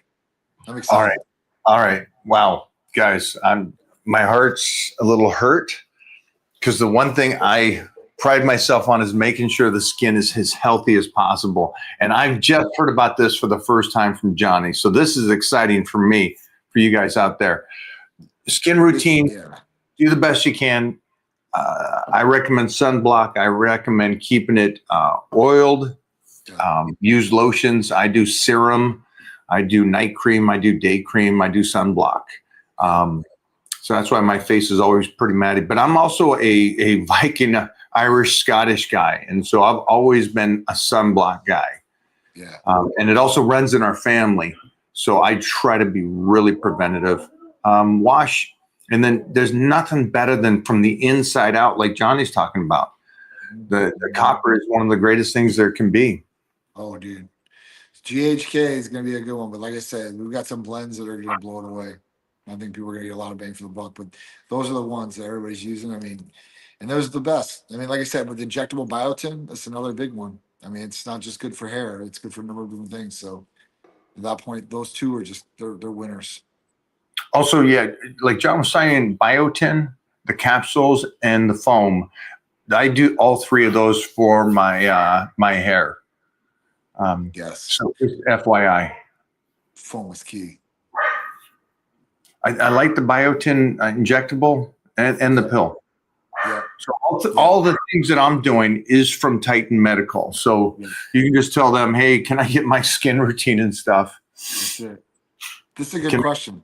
I'm excited. All right. Wow, guys, my heart's a little hurt because the one thing I pride myself on is making sure the skin is as healthy as possible. And I've just heard about this for the first time from Johnny. So this is exciting for me, for you guys out there. Skin routine, do the best you can. I recommend sunblock. I recommend keeping it oiled. Use lotions. I do serum. I do night cream. I do day cream. I do sunblock. So that's why my face is always pretty matty. But I'm also a Viking, Irish, Scottish guy. And so I've always been a sunblock guy. Yeah. And it also runs in our family. So I try to be really preventative. Wash. And then there's nothing better than from the inside out, like Johnny's talking about. The copper is one of the greatest things there can be. Oh, dude. GHK is going to be a good one. But like I said, we've got some blends that are going to blow it away. I think people are going to get a lot of bang for the buck. But those are the ones that everybody's using. I mean, and those are the best. I mean, like I said, with injectable biotin, that's another big one. I mean, it's not just good for hair. It's good for a number of different things. So at that point, those two are just, they're winners. Also, yeah, like John was saying, biotin, the capsules, and the foam. I do all three of those for my my hair. Yes. So just FYI. Foam is key. I like the biotin injectable and the pill. Yeah. So all the things that I'm doing is from Titan Medical. So you can just tell them, hey, can I get my skin routine and stuff? That's it. This is a good question.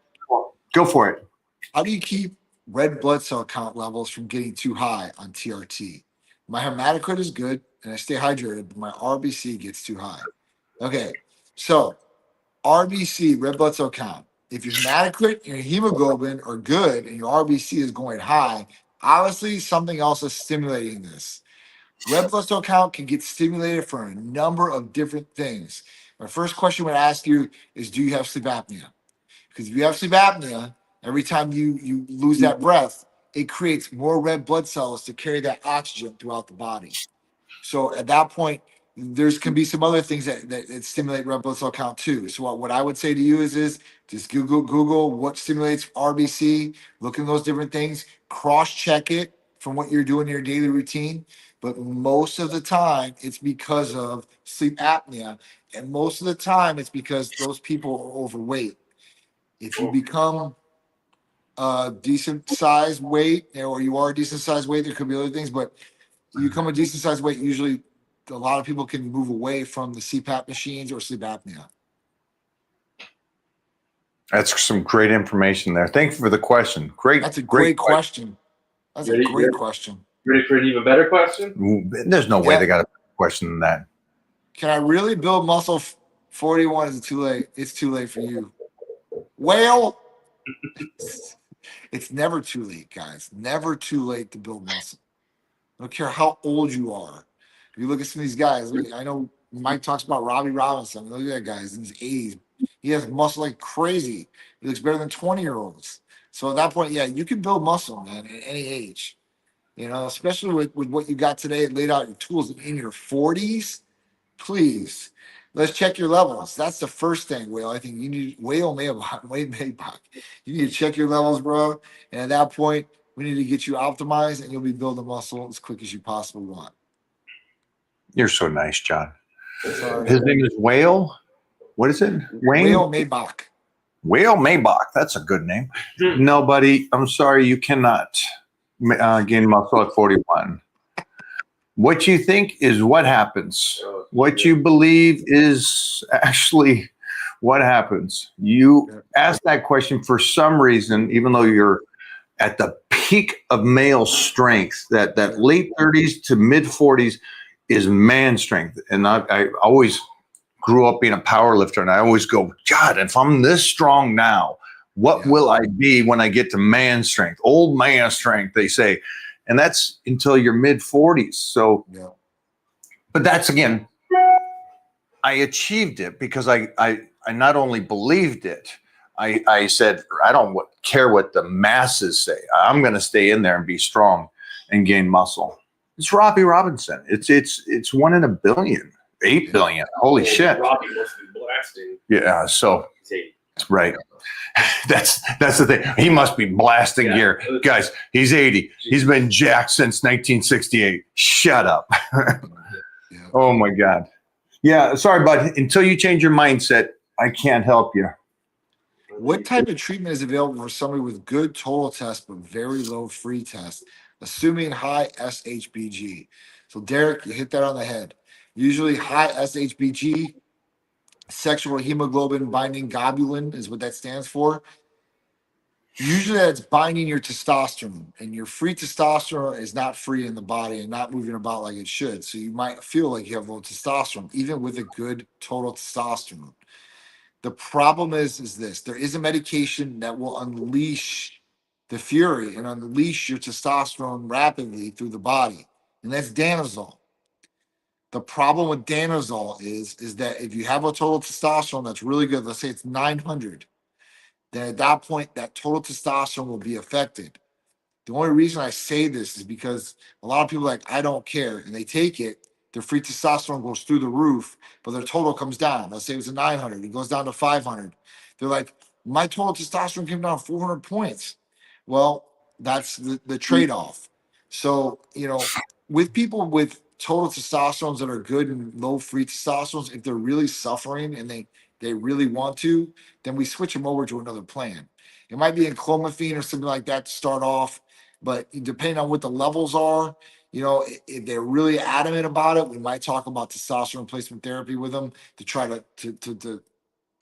Go for it. How do you keep red blood cell count levels from getting too high on TRT? My hematocrit is good and I stay hydrated, but my RBC gets too high. Okay, so RBC, red blood cell count. If your hematocrit and your hemoglobin are good and your RBC is going high, obviously something else is stimulating this. Red blood cell count can get stimulated for a number of different things. My first question I would ask you is, do you have sleep apnea? Because if you have sleep apnea, every time you lose that breath, it creates more red blood cells to carry that oxygen throughout the body. So at that point, there's can be some other things that stimulate red blood cell count too. So what I would say to you is just Google what stimulates RBC, look at those different things, cross-check it from what you're doing in your daily routine. But most of the time, it's because of sleep apnea. And most of the time, it's because those people are overweight. If you become a decent size weight, or you are a decent size weight, there could be other things, but you become a decent size weight, usually a lot of people can move away from the CPAP machines or sleep apnea. That's some great information there. Thank you for the question. That's a great question. That's a great question. Ready for an even better question? There's no way they got a question than that. Can I really build muscle? 41 is it too late? It's too late for you. Well, it's never too late, guys. Never too late to build muscle. I don't care how old you are. If you look at some of these guys, I know Mike talks about Robbie Robinson. Look at that guy. He's in his 80s. He has muscle like crazy. He looks better than 20-year-olds. So at that point, yeah, you can build muscle, man, at any age. You know, especially with what you got today, laid out your tools in your 40s. Please, let's check your levels. That's the first thing, Whale. I think you need Wade Maybach. You need to check your levels, bro. And at that point, we need to get you optimized, and you'll be building muscle as quick as you possibly want. You're so nice, John. Sorry. His name is Whale. What is it? Wayne? Whale Maybach. Whale Maybach. That's a good name. No, buddy, I'm sorry. You cannot gain muscle at 41. What you think is what happens. What you believe is actually what happens. You ask that question for some reason, even though you're at the peak of male strength, that late 30s to mid 40s is man strength. And I always grew up being a power lifter, and I always go, God, if I'm this strong now, what will I be when I get to man strength? Old man strength, they say. And that's until your mid 40s. So, but that's again, I achieved it because I not only believed it, I said, I don't care what the masses say. I'm going to stay in there and be strong and gain muscle. It's Robbie Robinson. It's 1 in a billion, 8 billion. Holy shit. Robbie must be blasting. Yeah. So, right. That's the thing. He must be blasting here. Guys, he's 80. He's been jacked since 1968. Shut up. Oh my God. Yeah, sorry, bud. Until you change your mindset, I can't help you. What type of treatment is available for somebody with good total test but very low free test? assuming high SHBG. So Derek, you hit that on the head. Usually high SHBG, sexual hemoglobin binding globulin is what that stands for. Usually that's binding your testosterone, and your free testosterone is not free in the body and not moving about like it should. So you might feel like you have low testosterone, even with a good total testosterone. The problem is this: there is a medication that will unleash the fury and unleash your testosterone rapidly through the body, and that's Danazol. The problem with Danazol is that if you have a total testosterone that's really good, let's say it's 900, then at that point, that total testosterone will be affected. The only reason I say this is because a lot of people are like, I don't care, and they take it, their free testosterone goes through the roof, but their total comes down. Let's say it was a 900, it goes down to 500. They're like, my total testosterone came down 400 points. Well, that's the trade-off. So, with people with total testosterones that are good and low free testosterones, if they're really suffering and they really want to, then we switch them over to another plan. It might be enclomiphene or something like that to start off, but depending on what the levels are, if they're really adamant about it, we might talk about testosterone replacement therapy with them to try to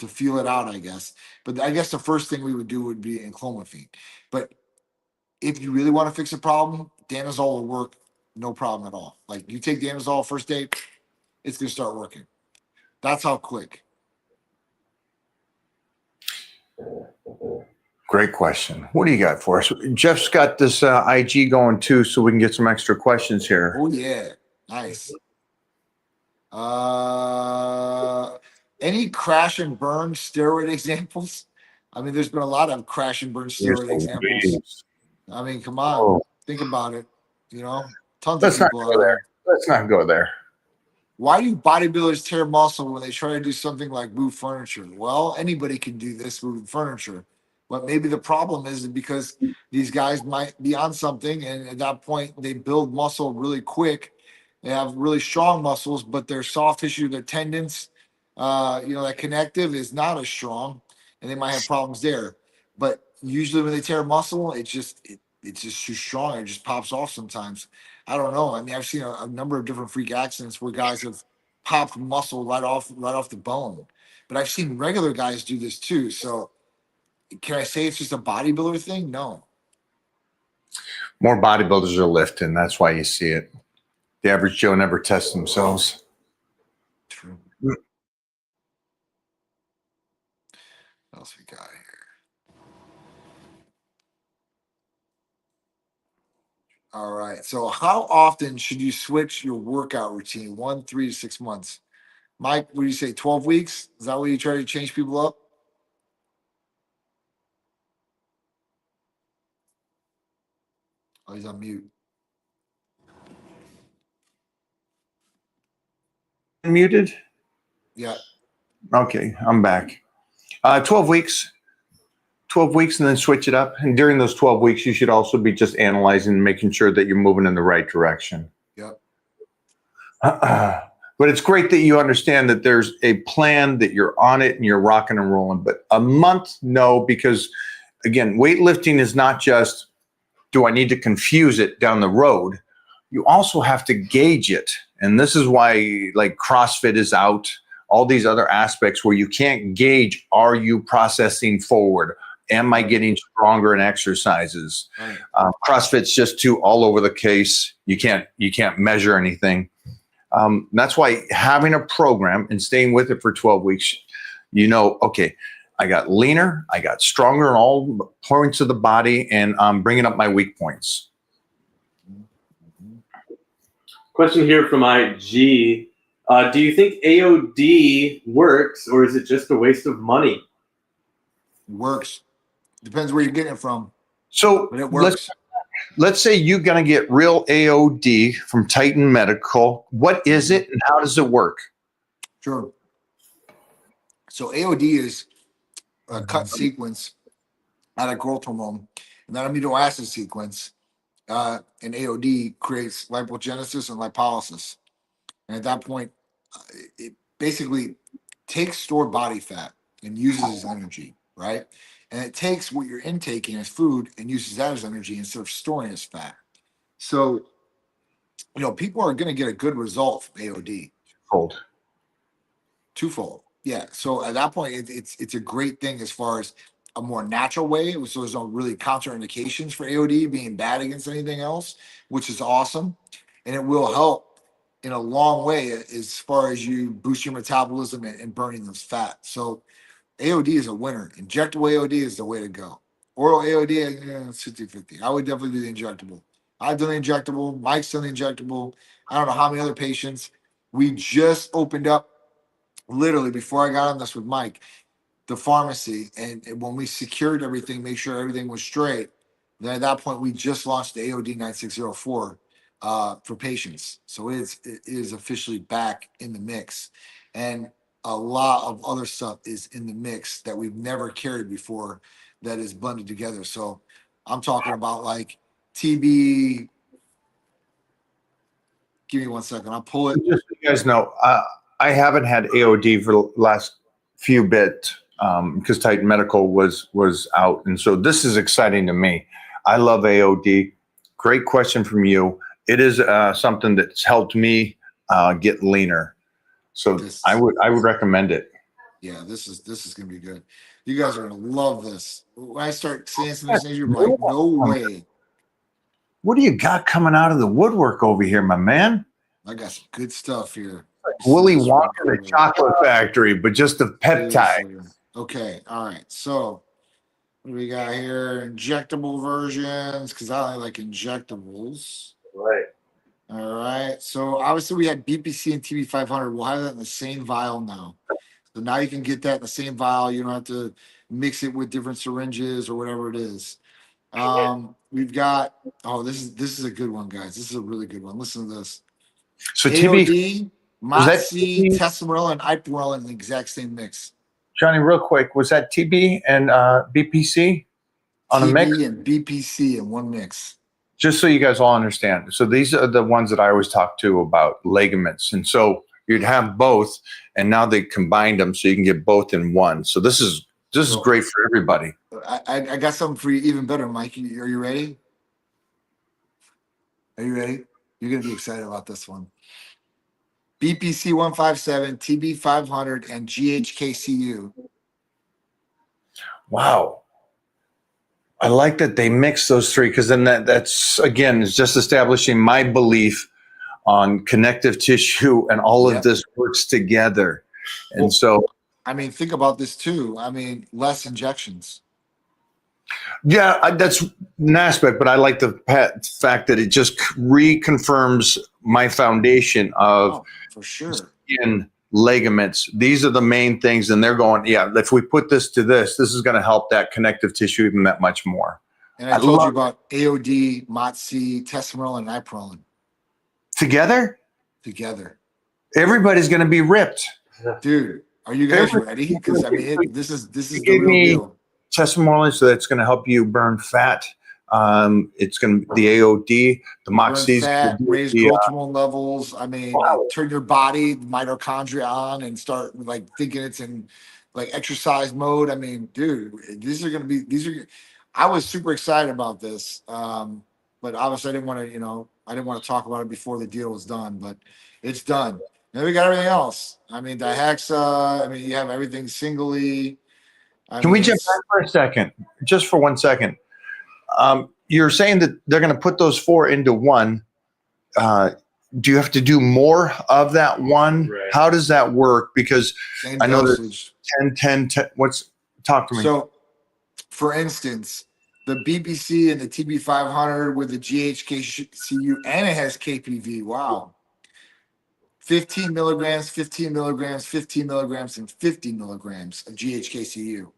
feel it out, I guess. But I guess the first thing we would do would be enclomiphene. But if you really want to fix a problem, Danazol will work, no problem at all. Like you take Danazol first day, it's gonna start working. That's how quick. Great question. What do you got for us? Jeff's got this IG going too, so we can get some extra questions here. Oh yeah, nice. Any crash and burn steroid examples? I mean, there's been a lot of crash and burn steroid examples. I mean, come on, think about it. Tons of people out there. Let's not go there. Why do bodybuilders tear muscle when they try to do something like move furniture? Well, anybody can do this, move furniture. But maybe the problem is because these guys might be on something, and at that point, they build muscle really quick. They have really strong muscles, but their soft tissue, their tendons, that connective is not as strong, and they might have problems there. But usually, when they tear muscle, it's just too strong. It just pops off sometimes. I don't know. I mean, I've seen a number of different freak accidents where guys have popped muscle right off the bone. But I've seen regular guys do this too. So can I say it's just a bodybuilder thing? No. More bodybuilders are lifting. That's why you see it. The average Joe never tests themselves. True. What else we got here? All right. So how often should you switch your workout routine? 1, 3 to 6 months. Mike, what do you say? 12 weeks? Is that what you try to change people up? Oh, he's on mute. Muted? Yeah. Okay, I'm back. 12 weeks. 12 weeks and then switch it up. And during those 12 weeks, you should also be just analyzing and making sure that you're moving in the right direction. Yep. But it's great that you understand that there's a plan, that you're on it and you're rocking and rolling. But a month, no, because again, weightlifting is not just, do I need to confuse it down the road? You also have to gauge it. And this is why like CrossFit is out, all these other aspects where you can't gauge, are you processing forward? Am I getting stronger in exercises? Right. CrossFit's just too all over the case. You can't measure anything. That's why having a program and staying with it for 12 weeks, okay, I got leaner, I got stronger in all points of the body, and I'm bringing up my weak points. Question here from IG. Do you think AOD works, or is it just a waste of money? Works. Depends where you're getting it from. So But it works. let's say you're going to get real AOD from Titan Medical. What is it and how does it work? Sure. So AOD is a cut sequence out of growth hormone, and that amino acid sequence in AOD creates lipogenesis and lipolysis. And at that point, it basically takes stored body fat and uses as energy, right? And it takes what you're intaking as food and uses that as energy instead of storing as fat. So, people are going to get a good result from AOD. Cold. Twofold. Yeah. So at that point, it's a great thing as far as a more natural way. So there's no really contraindications for AOD being bad against anything else, which is awesome. And it will help in a long way as far as you boost your metabolism and burning those fat. So AOD is a winner. Injectable AOD is the way to go. Oral AOD, it's 50-50. I would definitely do the injectable. I've done the injectable. Mike's done the injectable. I don't know how many other patients. We just opened up, literally before I got on this with Mike, the pharmacy. And when we secured everything, make sure everything was straight, then at that point, we just launched the AOD 9604 for patients. So it is officially back in the mix. And a lot of other stuff is in the mix that we've never carried before that is blended together. So I'm talking about like TB. Give me 1 second. I'll pull it. Just so you guys know, I haven't had AOD for the last few bit because Titan Medical was out, and so this is exciting to me. I love AOD. Great question from you. It is something that's helped me get leaner. So I would recommend it. Yeah, this is gonna be good. You guys are gonna love this. When I start saying some of these things, you're like, no way. What do you got coming out of the woodwork over here, my man? I got some good stuff here. Willy Wonka, the chocolate factory, but just the peptide. Okay, all right. So what do we got here? Injectable versions, because I like injectables. Right. All right. So obviously we had BPC and TB500. We'll have that in the same vial now. So now you can get that in the same vial. You don't have to mix it with different syringes or whatever it is. We've got this is a good one, guys. This is a really good one. Listen to this. So AOD, that Moxie, TB? Tesamorelin, and Ipamorelin in the exact same mix. Johnny, real quick, was that TB and BPC on a mix? TB and BPC in one mix. Just so you guys all understand. So these are the ones that I always talk to about ligaments. And so you'd have both, and now they combined them so you can get both in one. So this is great for everybody. I got something for you even better, Mike. Are you ready? Are you ready? You're going to be excited about this one. BPC 157, TB 500, and GHKCU. Wow. I like that they mix those three, because then that's, again, is just establishing my belief on connective tissue, and all of this works together. And so, I mean, think about this too. I mean, less injections. yeah, that's an aspect, but I like the fact that it just reconfirms my foundation of for sure. Skin, ligaments. These are the main things, and they're going, yeah, if we put this to this is going to help that connective tissue even that much more. And I told you about AOD, Moxie, Tesamorelin, and Ipamorelin. Together? Together. Everybody's going to be ripped. Dude, are you guys ready? Because I mean, this is the real deal. Tesamorelin, so that's going to help you burn fat. It's going to the AOD, the Moxies, raise growth hormone levels. I mean, turn your body mitochondria on and start like thinking it's in like exercise mode. I mean, dude, I was super excited about this. But obviously I didn't want to talk about it before the deal was done, but it's done. Then we got everything else. I mean, Dihexa, I mean, you have everything singly. Can we jump back for a second? Just for 1 second. You're saying that they're going to put those four into one. Do you have to do more of that one? Right. How does that work? Because Same I know dosage. that 10. Talk to me. So, for instance, the BPC and the TB500 with the GHKCU, and it has KPV. Wow. 15 milligrams, 15 milligrams, 15 milligrams, and 50 milligrams of GHKCU.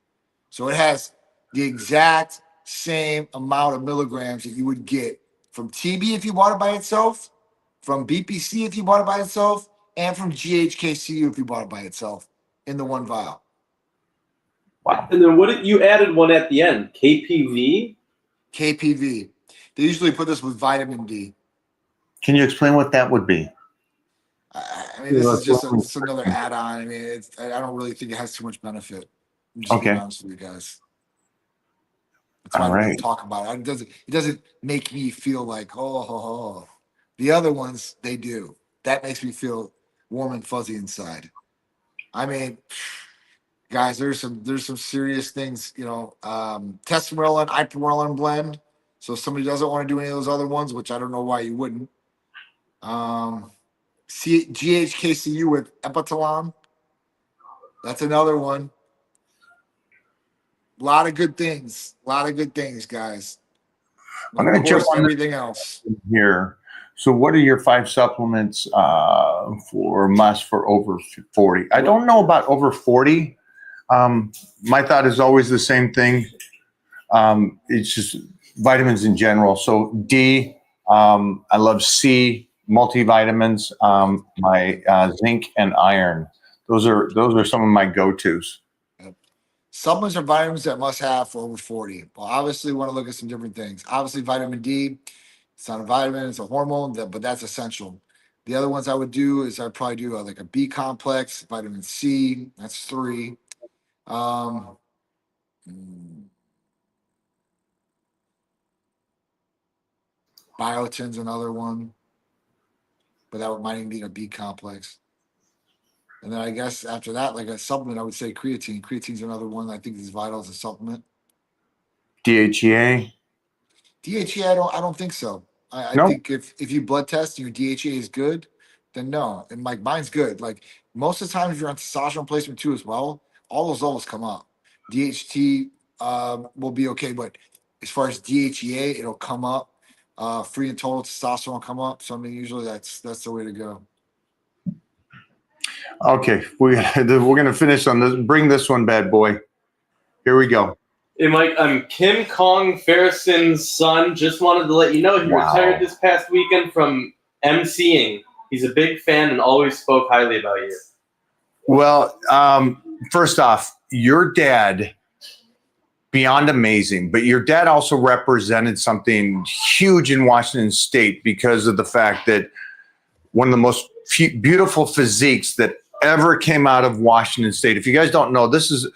So it has the exact same amount of milligrams that you would get from TB if you bought it by itself, from BPC if you bought it by itself, and from GHKCU if you bought it by itself in the one vial. Wow. And then you added one at the end, KPV? KPV. They usually put this with vitamin D. Can you explain what that would be? I mean, this is just another add-on. I mean, I don't really think it has too much benefit. I'm just being honest with you guys. That's why All we don't right. talk about it. It doesn't make me feel like, oh. The other ones, they do. That makes me feel warm and fuzzy inside. I mean, guys, there's some serious things, testosterone, ipamorelin blend. So if somebody doesn't want to do any of those other ones, which I don't know why you wouldn't. GHKCU with epitalon. That's another one. A lot of good things. A lot of good things, guys. I'm Of going to jump course, on everything else. here. So, what are your 5 supplements for must for over 40? I don't know about over 40. My thought is always the same thing. It's just vitamins in general. So, D, I love C, multivitamins, my zinc and iron. Those are some of my go-tos. Supplements are vitamins that must have for over 40. Well, obviously, we want to look at some different things. Obviously, vitamin D, it's not a vitamin, it's a hormone, but that's essential. The other ones I would do is I'd probably do like a B complex, vitamin C, that's 3. Um, Biotin's another one, but that might even be a B complex. And then I guess after that, like a supplement, I would say creatine. Creatine's another one I think is vital as a supplement. DHEA? DHEA, I don't think so. I No. think if you blood test and your DHEA is good, then no. And like mine's good. Like most of the time, if you're on testosterone replacement too as well, all those levels come up. DHT will be okay, but as far as DHEA, it'll come up. Free and total testosterone will come up. So I mean, usually that's the way to go. Okay, we're going to finish on this. Bring this one, bad boy. Here we go. Hey, Mike, I'm Kim Kong Ferrison's son. Just wanted to let you know he Wow. retired this past weekend from emceeing. He's a big fan and always spoke highly about you. Well, first off, your dad, beyond amazing, but your dad also represented something huge in Washington State because of the fact that one of the most beautiful physiques that ever came out of Washington State. If you guys don't know, this is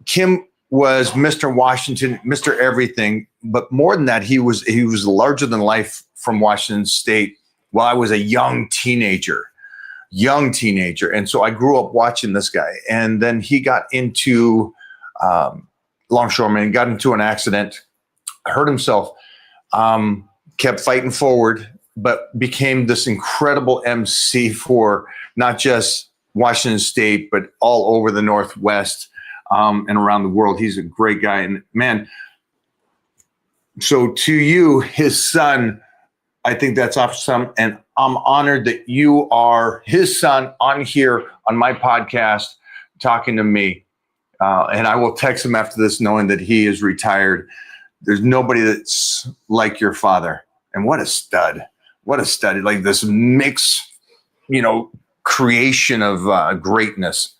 Kim was Mr. Washington, Mr. Everything, but more than that, he was larger than life from Washington State while I was a young teenager. And so I grew up watching this guy. And then he got into longshoreman, got into an accident, hurt himself, kept fighting forward, but became this incredible MC for not just Washington State, but all over the Northwest and around the world. He's a great guy. And man, so to you, his son, I think that's awesome. And I'm honored that you are his son on here on my podcast talking to me. And I will text him after this knowing that he is retired. There's nobody that's like your father. And what a stud. What a stud. Like this mix, creation of greatness.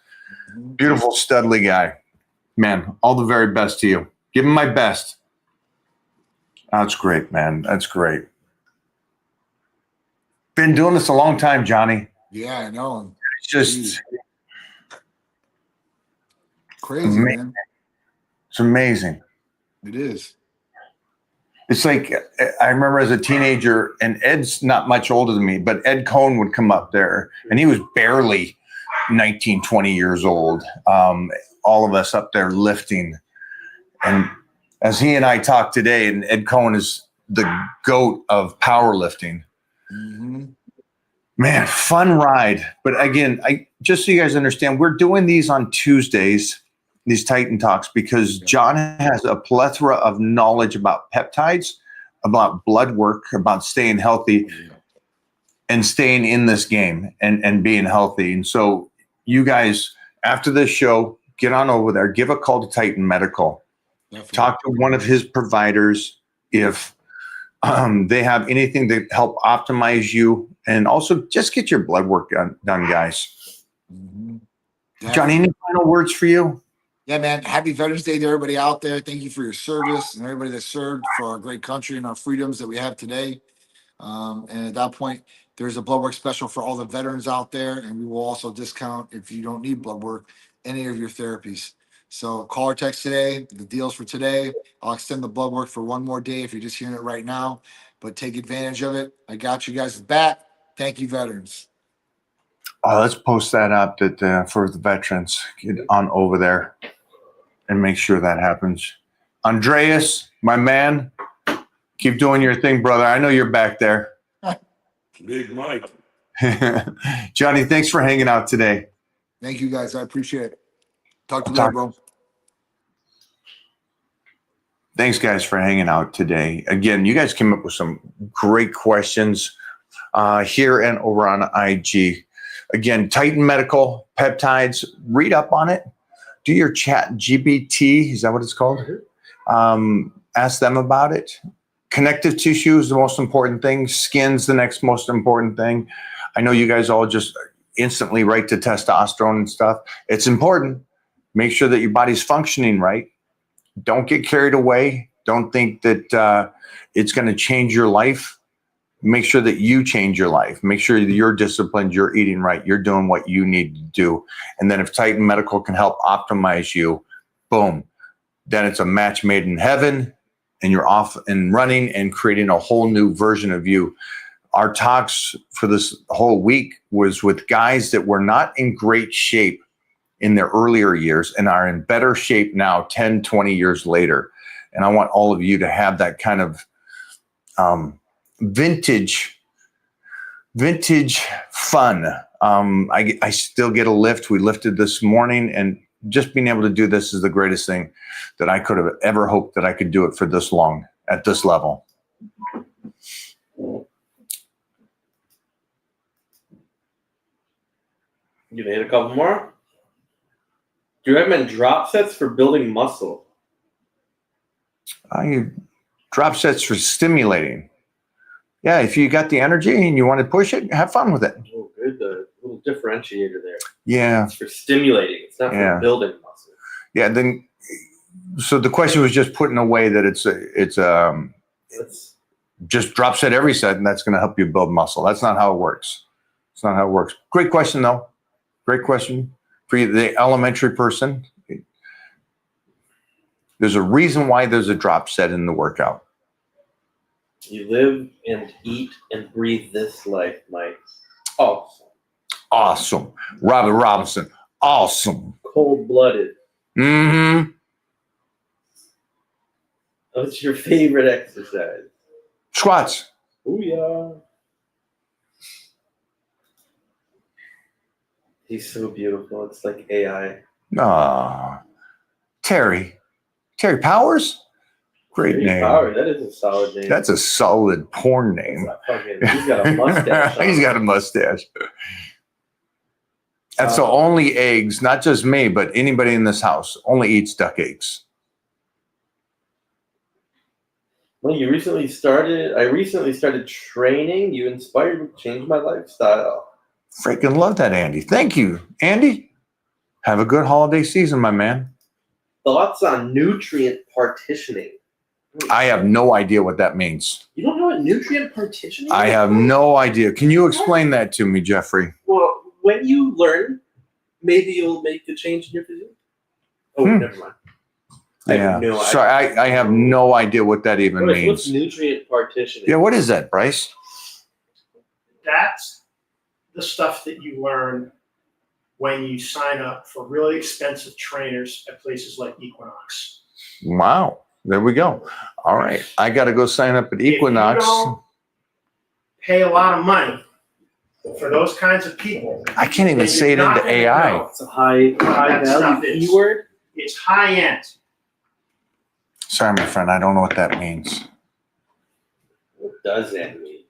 Beautiful, studly guy. Man, all the very best to you. Give him my best. That's great, man. That's great. Been doing this a long time, Johnny. Yeah, I know. It's just crazy, man. It's amazing. It is. It's like I remember as a teenager, and Ed's not much older than me, but Ed Cohn would come up there, and he was barely 19, 20 years old. All of us up there lifting. And as he and I talk today, and Ed Cohn is the GOAT of powerlifting. Mm-hmm. Man, fun ride. But again, just so you guys understand, we're doing these on Tuesdays, these Titan Talks, because John has a plethora of knowledge about peptides, about blood work, about staying healthy and staying in this game and being healthy. And so you guys, after this show, get on over there, give a call to Titan Medical. Definitely. Talk to one of his providers if they have anything to help optimize you. And also just get your blood work done guys. Mm-hmm. Johnny, any final words for you? Yeah, man. Happy Veterans Day to everybody out there. Thank you for your service and everybody that served for our great country and our freedoms that we have today. And at that point, there's a blood work special for all the veterans out there. And we will also discount, if you don't need blood work, any of your therapies. So call or text today. The deals for today. I'll extend the blood work for one more day if you're just hearing it right now. But take advantage of it. I got you guys back. Thank you, veterans. Let's post that up that for the veterans. Get on over there and make sure that happens. Andreas, my man, keep doing your thing, brother. I know you're back there. Big Mike. Johnny, thanks for hanging out today. Thank you, guys. I appreciate it. Talk to you I'll later, bro. Thanks, guys, for hanging out today. Again, you guys came up with some great questions here and over on IG. Again, Titan Medical Peptides, read up on it. Do your chat GBT, is that what it's called? Ask them about it. Connective tissue is the most important thing. Skin's the next most important thing. I know you guys all just instantly write to testosterone and stuff. It's important. Make sure that your body's functioning right. Don't get carried away. Don't think that it's going to change your life. Make sure that you change your life. Make sure that you're disciplined, you're eating right, you're doing what you need to do. And then if Titan Medical can help optimize you, boom, then it's a match made in heaven and you're off and running and creating a whole new version of you. Our talks for this whole week was with guys that were not in great shape in their earlier years and are in better shape now 10, 20 years later. And I want all of you to have that kind of vintage fun. I still get a lift. We lifted this morning, and just being able to do this is the greatest thing that I could have ever hoped that I could do it for this long at this level. You made a couple more? Do you recommend drop sets for building muscle? Drop sets for stimulating. Yeah, if you got the energy and you want to push it, have fun with it. Oh, good. The little differentiator there. Yeah. It's for stimulating. It's not for building muscle. Yeah. Then, so the question was just put in a way that it's just drop set every set, and that's going to help you build muscle. That's not how it works. It's not how it works. Great question, though. Great question for you, the elementary person. There's a reason why there's a drop set in the workout. You live and eat and breathe this life, Mike. Awesome. Awesome. Robert Robinson. Awesome. Cold-blooded. Mm-hmm. What's your favorite exercise? Squats. Booyah. He's so beautiful. It's like AI. Terry Powers? Great Terry name. Power, that is a solid name. That's a solid porn name. He's got a mustache. He's got a mustache. And so only eggs, not just me, but anybody in this house only eats duck eggs. Well, I recently started training. You inspired me to change my lifestyle. Freaking love that, Andy. Thank you, Andy. Have a good holiday season, my man. Thoughts on nutrient partitioning? I have no idea what that means. You don't know what nutrient partitioning is? I have no idea. Can you explain that to me, Jeffrey? Well, when you learn, maybe you'll make a change in your physique. Oh, never mind. I have no idea what that even means. What's nutrient partitioning? Yeah, what is that, Bryce? That's the stuff that you learn when you sign up for really expensive trainers at places like Equinox. Wow. There we go. All right. I got to go sign up at Equinox. If you don't pay a lot of money for those kinds of people. I can't even say it into AI. It's a high value keyword. It's high end. Sorry, my friend. I don't know what that means. What does that mean?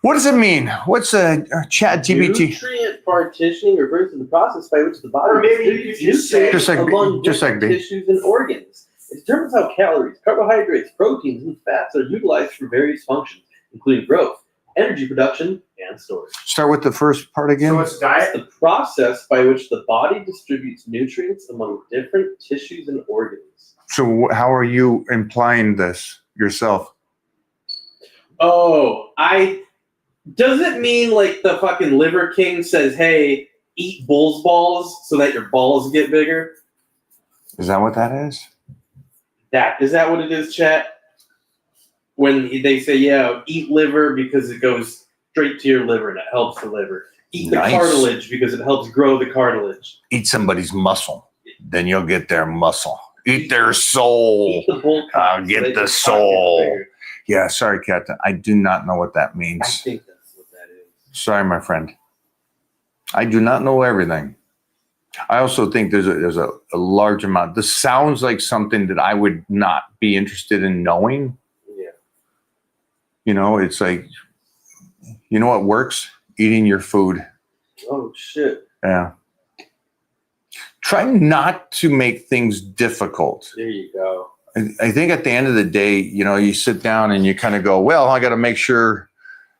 What does it mean? What's a chat GBT? Nutrient partitioning refers to the process by which the body Or maybe you could just say- among just like different me. tissues and organs. It determines how calories, carbohydrates, proteins, and fats are utilized for various functions, including growth, energy production, and storage. Start with the first part again. So it's It's diet. the process by which the body distributes nutrients among different tissues and organs. So how are you implying this yourself? Oh, does it mean like the fucking Liver King says, hey, eat bull's balls so that your balls get bigger? Is that what that is? Is that what it is, chat? When they say, yeah, eat liver because it goes straight to your liver and it helps the liver. Eat the Nice. cartilage because it helps grow the cartilage. Eat somebody's muscle, then you'll get their muscle. Eat their soul. Eat the bull I'll cock get so that the your cock soul. gets bigger. Yeah, sorry, Captain. I do not know what that I means. think that's what that is. Sorry, my friend. I do not know everything. I also think there's a large amount. This sounds like something that I would not be interested in knowing. Yeah. You know, it's like, you know what works? Eating your food. Oh shit. Yeah. Try not to make things difficult. There you go. I think at the end of the day, you know, you sit down and you kind of go, well, I got to make sure,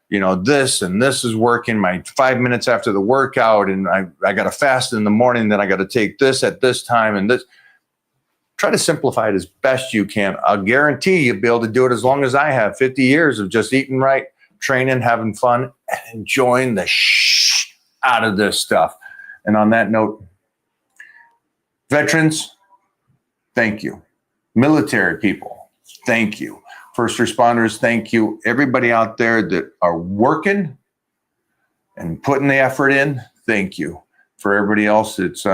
you know, this and this is working my 5 minutes after the workout. And I got to fast in the morning. Then I got to take this at this time and this. Try to simplify it as best you can. I'll guarantee you'll be able to do it as long as I have 50 years of just eating right, training, having fun, and enjoying the out of this stuff. And on that note, veterans, thank you. Military people, thank you. First responders, thank you. Everybody out there that are working and putting the effort in, thank you. For everybody else, it's